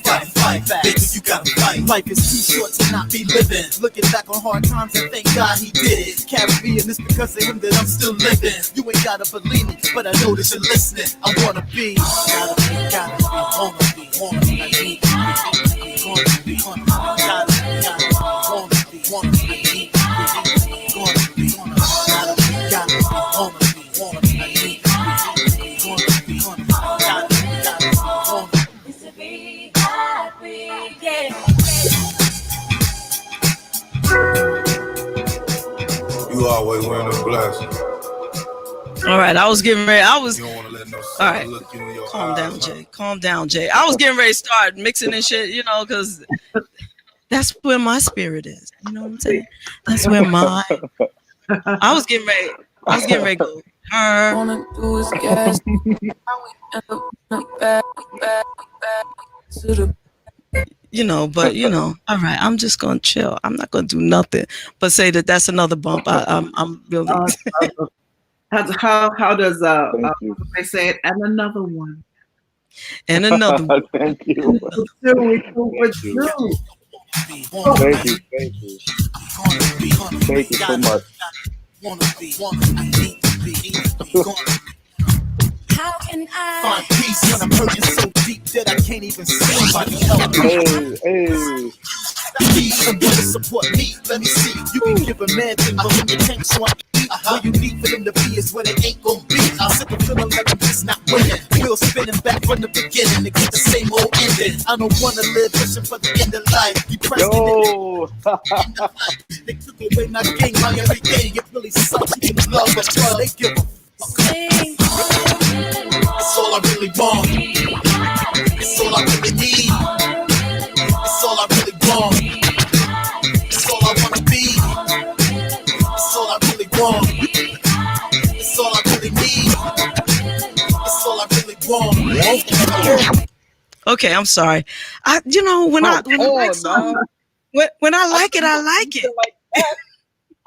gotta fight back. Baby, you gotta fight. Life is too short to not be living. Looking back on hard times and thank God he did it. Carry me, and it's because of him that I'm still living. You ain't gotta believe me, but I know that you're listening. I wanna be. Gotta be, wanna be, I need to be. I'm gonna be, gotta be, wanna be, I need to be. You always wearing a blessing. All right, I was getting ready. You don't want to let no all right. look you in your Calm eyes, down, Jay. Calm down, Jay. I was getting ready to start mixing and shit, because that's where my spirit is. You know what I'm saying? That's where my. I was getting ready to go. Wanna do is gas. Back to the. But all right, I'm just gonna chill. I'm not gonna do nothing but say that that's another bump. I'm really. How does they say it? And another one. And another one. Thank you. Thank you. Thank you so much. How can I find peace when I'm hurting so deep that I can't even see? Somebody help me. Hey. I need someone to support me. Let me see. You can give a man thing, but when your tank's on E, all you need for them to be is what it ain't gon' be. I'm sick of feeling like I'm just not winning. Wheels spinning back from the beginning to get the same old ending. I don't wanna live wishing for the end of life. Depressed they took away my game, my everything. It really sucks. You can love, but they give a sing? It's all I really want. It's all I really need. It's all I really want. It's all I wanna be. It's all I really want. It's all I really need. It's all I really want. Okay, I'm sorry. When I like something, when I like it, I like it. Like that.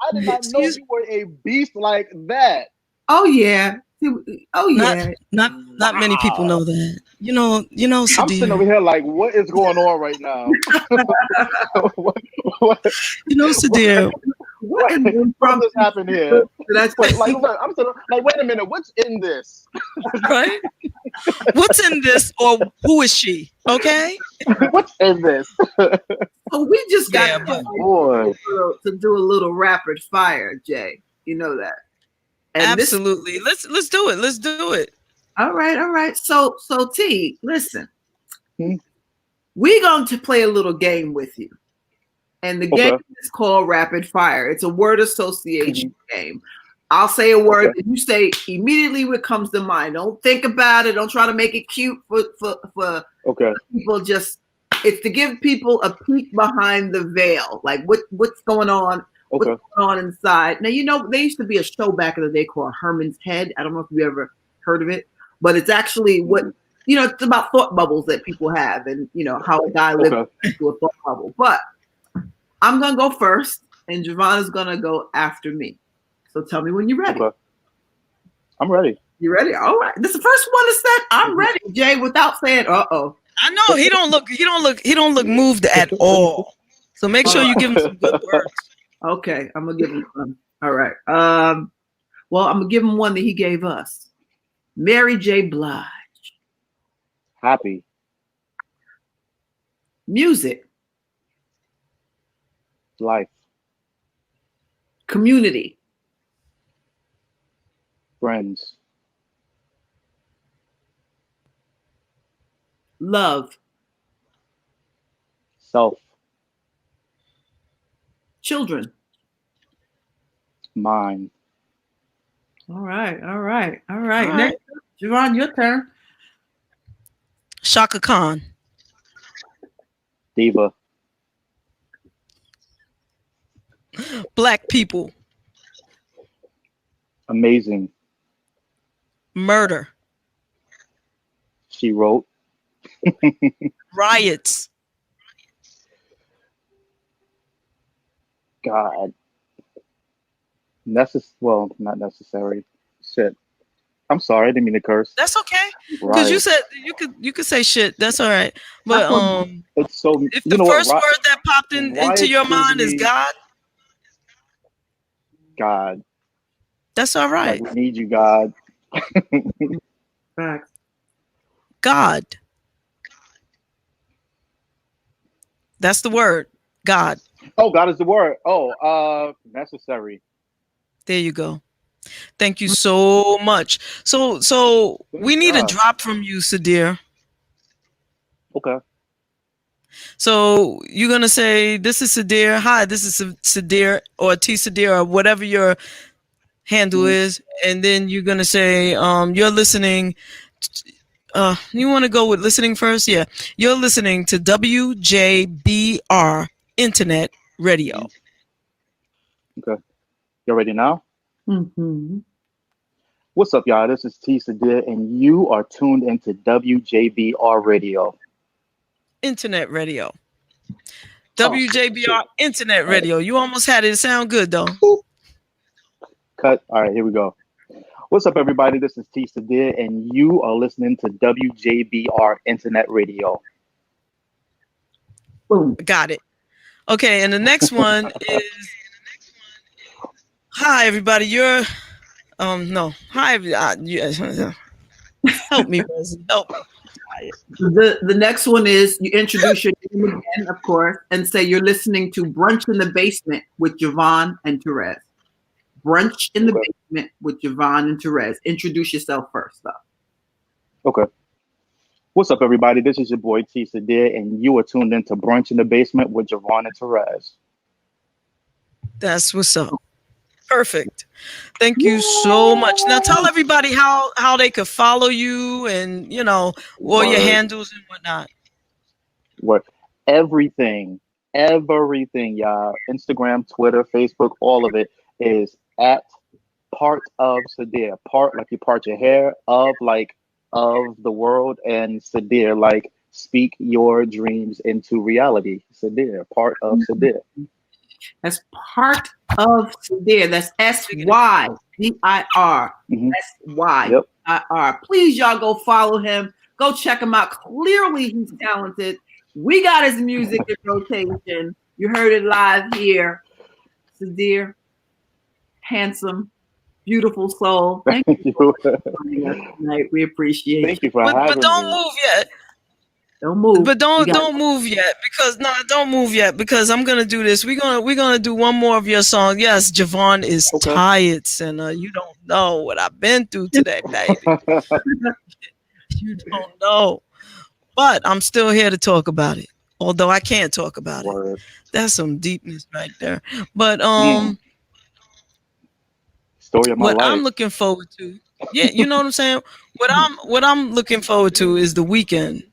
I did not know you were a beast like that. Oh yeah. Not many people know that. Sydir. I'm sitting over here like, what is going on right now? what? Sydir. What just happened here? I'm sitting like, wait a minute, what's in this? Right? What's in this, or who is she? Okay. What's in this? Oh, we just got to do a little rapid fire, Jay. You know that. And absolutely. Let's do it. Let's do it. All right. So T, listen. Hmm? We're going to play a little game with you. And the game is called Rapid Fire. It's a word association game. I'll say a word and you say immediately what comes to mind. Don't think about it. Don't try to make it cute for people. Just it's to give people a peek behind the veil. Like what's going on? What's going on inside? Now, you know, there used to be a show back in the day called Herman's Head. I don't know if you ever heard of it, but it's actually what, you know, it's about thought bubbles that people have and, you know, how a guy lives into a thought bubble. But I'm going to go first and JaVonne is going to go after me. So tell me when you're ready. Okay. I'm ready. You ready? All right. This is the first one that said I'm ready, Jay, without saying uh-oh. I know he don't look moved at all. So make sure you give him some good words. Okay, I'm gonna give him one. All right. Well, I'm gonna give him one that he gave us. Mary J. Blige. Happy. Music. Life. Community. Friends. Love. Self. Children. Mind. All right. Next, JaVonne, your turn. Shaka Khan. Diva. Black people. Amazing. Murder. She wrote. Riots. God. Well, not necessary. Shit. I'm sorry, I didn't mean to curse. That's okay. Because you said you could say shit. That's all right. But it's so if the first word that popped into your mind is God. God. That's all right. Like, we need you, God. God. That's the word. God. Oh, God is the word. Oh, necessary. There you go. Thank you so much. So we need a drop from you, Sydir. Okay. So you're gonna say, "This is Sydir. Hi, this is Sydir or T Sydir or whatever your handle is," and then you're gonna say, "You're listening." You want to go with listening first? Yeah, you're listening to WJBR Internet Radio. Okay. You ready now? Mm-hmm. What's up, y'all? This is T Sydir, and you are tuned into WJBR Radio. Internet Radio. WJBR Internet Radio. You almost had it. It sound good, though. Cut. All right, here we go. What's up, everybody? This is T Sydir, and you are listening to WJBR Internet Radio. Boom. Got it. Okay, and the next one is... Hi, everybody. You're... No. Hi, help me, Rosie. Help me. The next one is you introduce your name again, of course, and say you're listening to Brunch in the Basement with JaVonne and Terez. Brunch in the Basement with JaVonne and Terez. Introduce yourself first, though. Okay. What's up, everybody? This is your boy T Sydir, and you are tuned into Brunch in the Basement with JaVonne and Terez. That's what's up. Perfect. Thank you so much. Now tell everybody how they could follow you and, you know, all your handles and whatnot. What? Everything, y'all. Instagram, Twitter, Facebook, all of it is at Part of Sydir. Part like you part your hair, of like of the world, and Sydir like speak your dreams into reality. Sydir, Part of Sydir. That's Part of Sydir. That's SYDIR. SYDIR. Please, y'all, go follow him. Go check him out. Clearly, he's talented. We got his music in rotation. You heard it live here. Sydir, handsome, beautiful soul. Thank you for joining us tonight. We appreciate it. Thank you for having me. But don't move yet. Don't move. But don't move yet don't move yet because I'm gonna do this. We're gonna do one more of your song. Yes, JaVonne is tired, and you don't know what I've been through today, baby. You don't know. But I'm still here to talk about it. Although I can't talk about it. That's some deepness right there. But story of my what life. I'm looking forward to. Yeah, you know what I'm saying? What I'm looking forward to is the weekend.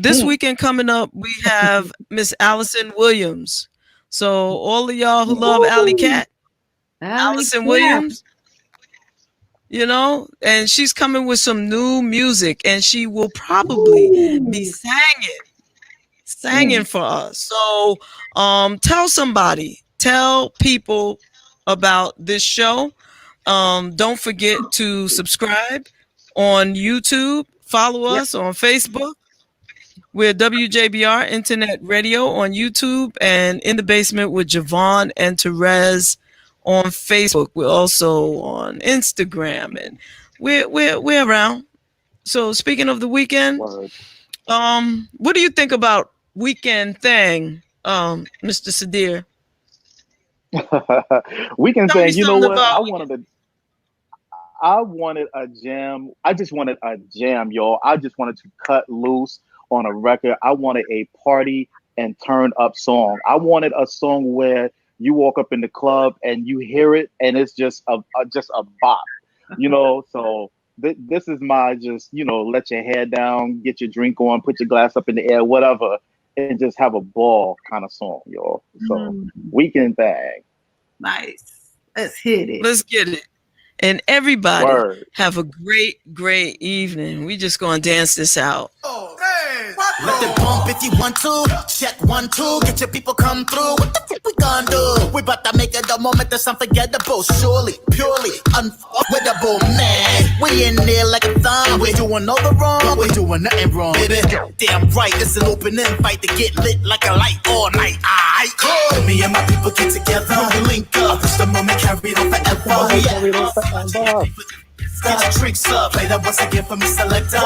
This weekend coming up, we have Miss Allison Williams. So all of y'all who love Alley Cat, Allison Williams, you know, and she's coming with some new music, and she will probably be singing for us. So tell people about this show. Don't forget to subscribe on YouTube, follow us on Facebook. We're WJBR Internet Radio on YouTube, and In the Basement with JaVonne and Terez on Facebook. We're also on Instagram, and we're around. So speaking of the weekend, what do you think about Weekend Thing, Mr. Sydir? Weekend Thing, you know what? I wanted a jam. I just wanted a jam, y'all. I just wanted to cut loose on a record. I wanted a party and turn up song. I wanted a song where you walk up in the club and you hear it and it's just a bop, you know. So this is my just, you know, let your hair down, get your drink on, put your glass up in the air, whatever, and just have a ball kind of song, y'all. So Weekend Thing. Nice. Let's hit it. Let's get it. And everybody have a great evening. We just gonna dance this out. Let it bump if you want to. Check 1, 2. Get your people come through. What the fuck we gonna do? We about to make it a moment that's unforgettable. Surely, purely, unforgettable, man. We in there like a thumb. We doing all the wrong. We doing nothing wrong, baby. Damn right, it's an open invite to get lit like a light all night. Aight, cool. Me and my people get together. We link up. It's the moment carried on forever. Get your drinks up. Play that once again for me, selector.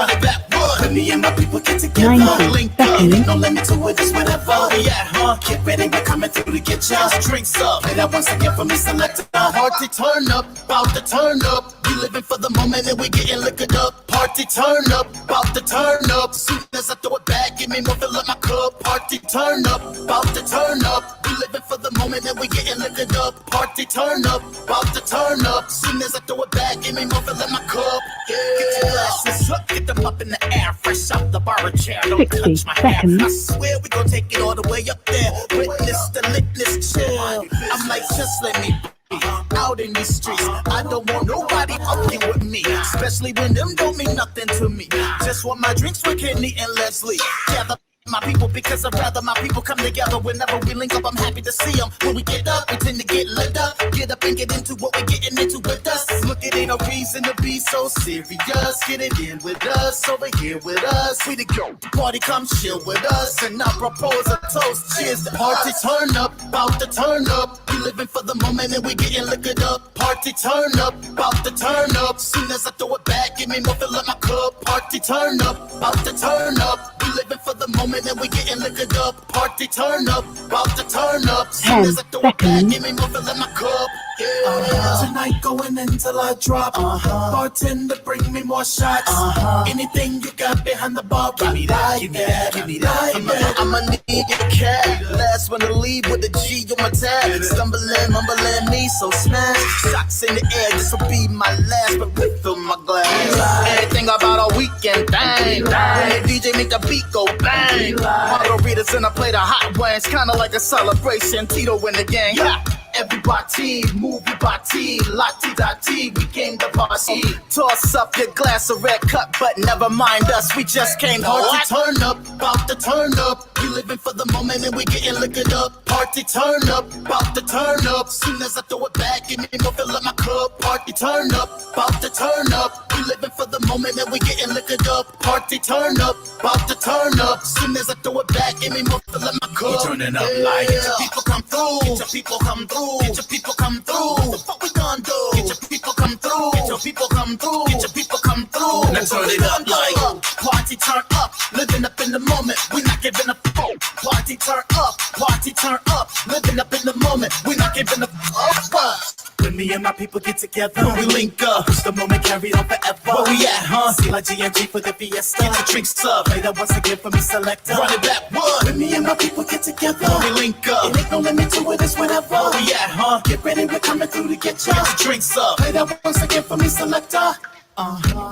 When me and my people get together, link up. Don't let me do it, it's whatever. Yeah, get ready, we're coming through to get your drinks up. Play that once again for me, selector. Party turn up, bout to turn up. We living for the moment and we getting liquored up. Party turn up, bout to turn up. Soon as I throw it back, give me more, fill up my cup. Party turn up, bout to turn up. We living for the moment and we getting liquored up. Party turn up, bout to turn up. Soon as I throw it back, give me more, fill up my cup. Yeah. Get your glasses up, get them up in the air. Fresh out the bar chair, don't touch my hair. I swear we gon' take it all the way up there. Witness the litness, chill. I'm like, just let me be out in these streets. I don't want nobody fucking with me, especially when them don't mean nothing to me. Just want my drinks with Kenny and Leslie. Gather my people because I'd rather my people come together. Whenever we link up, I'm happy to see them. When we get up, we tend to get lit up. Get up and get into what we're getting into with us. Look, it ain't no reason to be so serious. Get it in with us, over here with us. We the go party, come chill with us. And I propose a toast. Cheers, the party turn up, bout to turn up. We living for the moment and we getting liquored up. Party turn up, bout to turn up. Soon as I throw it back, give me more, fill up my cup. Party turn up, bout to turn up. We living for the moment and we getting liquored up. Party turn up, about to turn up. Soon as I throw it back, give me more, fill in my cup. Tonight going until I drop. Bartender, bring me more shots. Anything you got behind the bar, give me that, give me that, give me that. I'ma need your cat. Last one to leave with a G on my tab. Stumbling, mumbling me, so smash. Shots in the air, this'll be my last, but refill my glass. Anything about a weekend thing. When the DJ make the beat go bang. Margaritas and I play the hot ones, kinda like a celebration. Tito in the gang. Everybody, move your body, la-ti-da-ti, we came to party. Toss up your glass of red cup, but never mind us, we just came home. Party turn up, bout to turn up. We living for the moment and we getting liquored up. Party turn up, bout to turn up. Soon as I throw it back, give me more, fill up my cup. Party turn up, bout to turn up. We living for the moment and we getting liquored up. Party turn up, bout to turn up. Soon as I throw it back, give me more, fill up my cup. We turning up like get your people come through, get your people come through. Get your people come through. What the fuck we gon' do? Get your people come through. Get your people come through. Get your people come through. Let's turn it up like party turn up. Living up in the moment. We not giving a fuck. Party turn up. Party turn up. Living up in the moment. We not giving a fuck. When me and my people get together, we link up. Push the moment, carry on forever. Where we at, huh? See like GMG for the fiesta. Get your drinks up. Play that once again for me, selector. Run it back, what? When me and my people get together, we link up. And ain't no limit to it, it's whatever. Where we at, huh? Get ready, we're coming through to get ya. Get your drinks up. Play that once again for me, selector.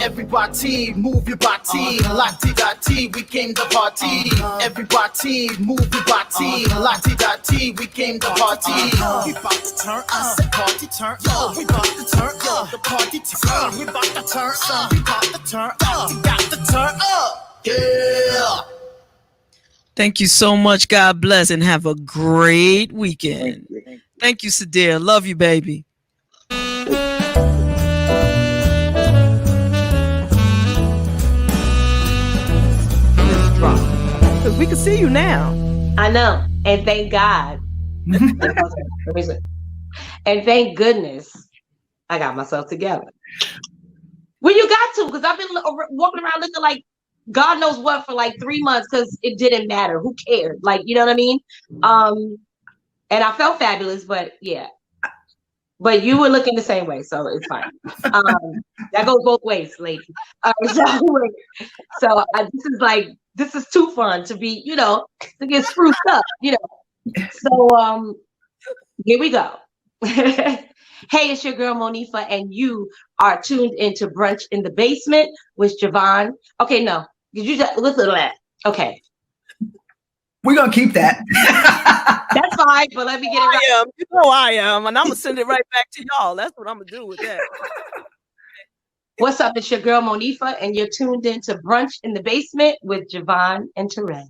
Everybody move your body, Lati-dati, we came to party. Everybody move your body, Lati-dati, we came to party. We about to turn up, party turn up. We about to turn up, the party turn. We about to turn up, we about to turn up. We got to turn up, yeah. Thank you so much. God bless and have a great weekend. Thank you, Sydir. Love you, baby. Because we can see you now. I know. And thank God. And thank goodness I got myself together. Well, you got to, because I've been walking around looking like God knows what for like 3 months because it didn't matter. Who cared? Like, you know what I mean? And I felt fabulous, but yeah. But you were looking the same way, so it's fine. That goes both ways, lady. So this is too fun to be, to get spruced up, So here we go. Hey, it's your girl Monifa, and you are tuned into Brunch in the Basement with JaVonne. Okay, no, did you just listen to that? Okay, we're gonna keep that. That's fine, but let me get it right. You know I am, and I'm gonna send it right back to y'all. That's what I'm gonna do with that. What's up? It's your girl Monifa, and you're tuned into Brunch in the Basement with JaVonne and Terez.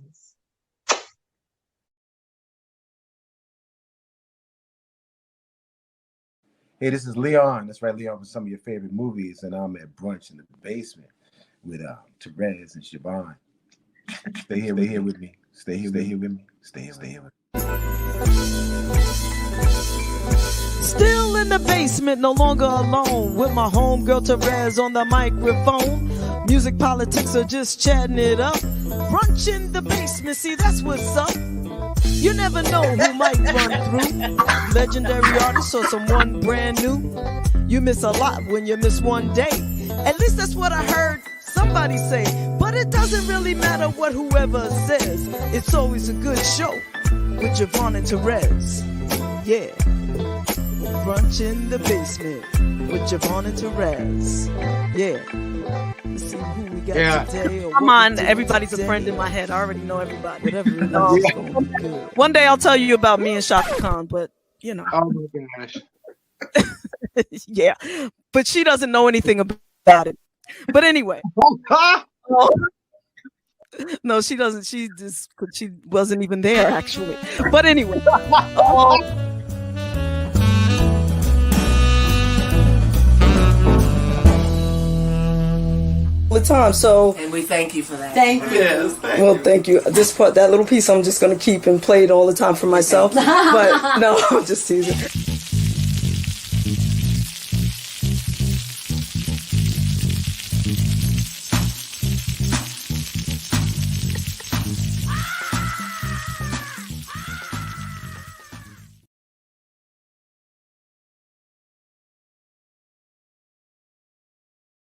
Hey, this is Leon. That's right, Leon, from some of your favorite movies, and I'm at Brunch in the Basement with Terez and JaVonne. Stay here with me. Stay here with me. Stay here with me. Still in the basement, no longer alone, with my homegirl Terez on the microphone. Music, politics, or just chatting it up. Brunch in the basement, see that's what's up. You never know who might run through. Legendary artist or someone brand new. You miss a lot when you miss one day. At least that's what I heard somebody say. But it doesn't really matter what whoever says. It's always a good show with JaVonne and Terez. Yeah. Brunch in the Basement with JaVonne and Terez. Yeah. Let's see who we got today. Come on, everybody's a friend in my head. I already know everybody. Whatever it is, it's gonna be good. One day I'll tell you about me and Shaka Khan, but Oh my gosh. Yeah. But she doesn't know anything about it. But anyway. No, she doesn't. She wasn't even there actually. But anyway. The time, so and we thank you for that. Thank you. Yes, thank you. This part, that little piece, I'm just gonna keep and play it all the time for myself. But no, I'm just teasing.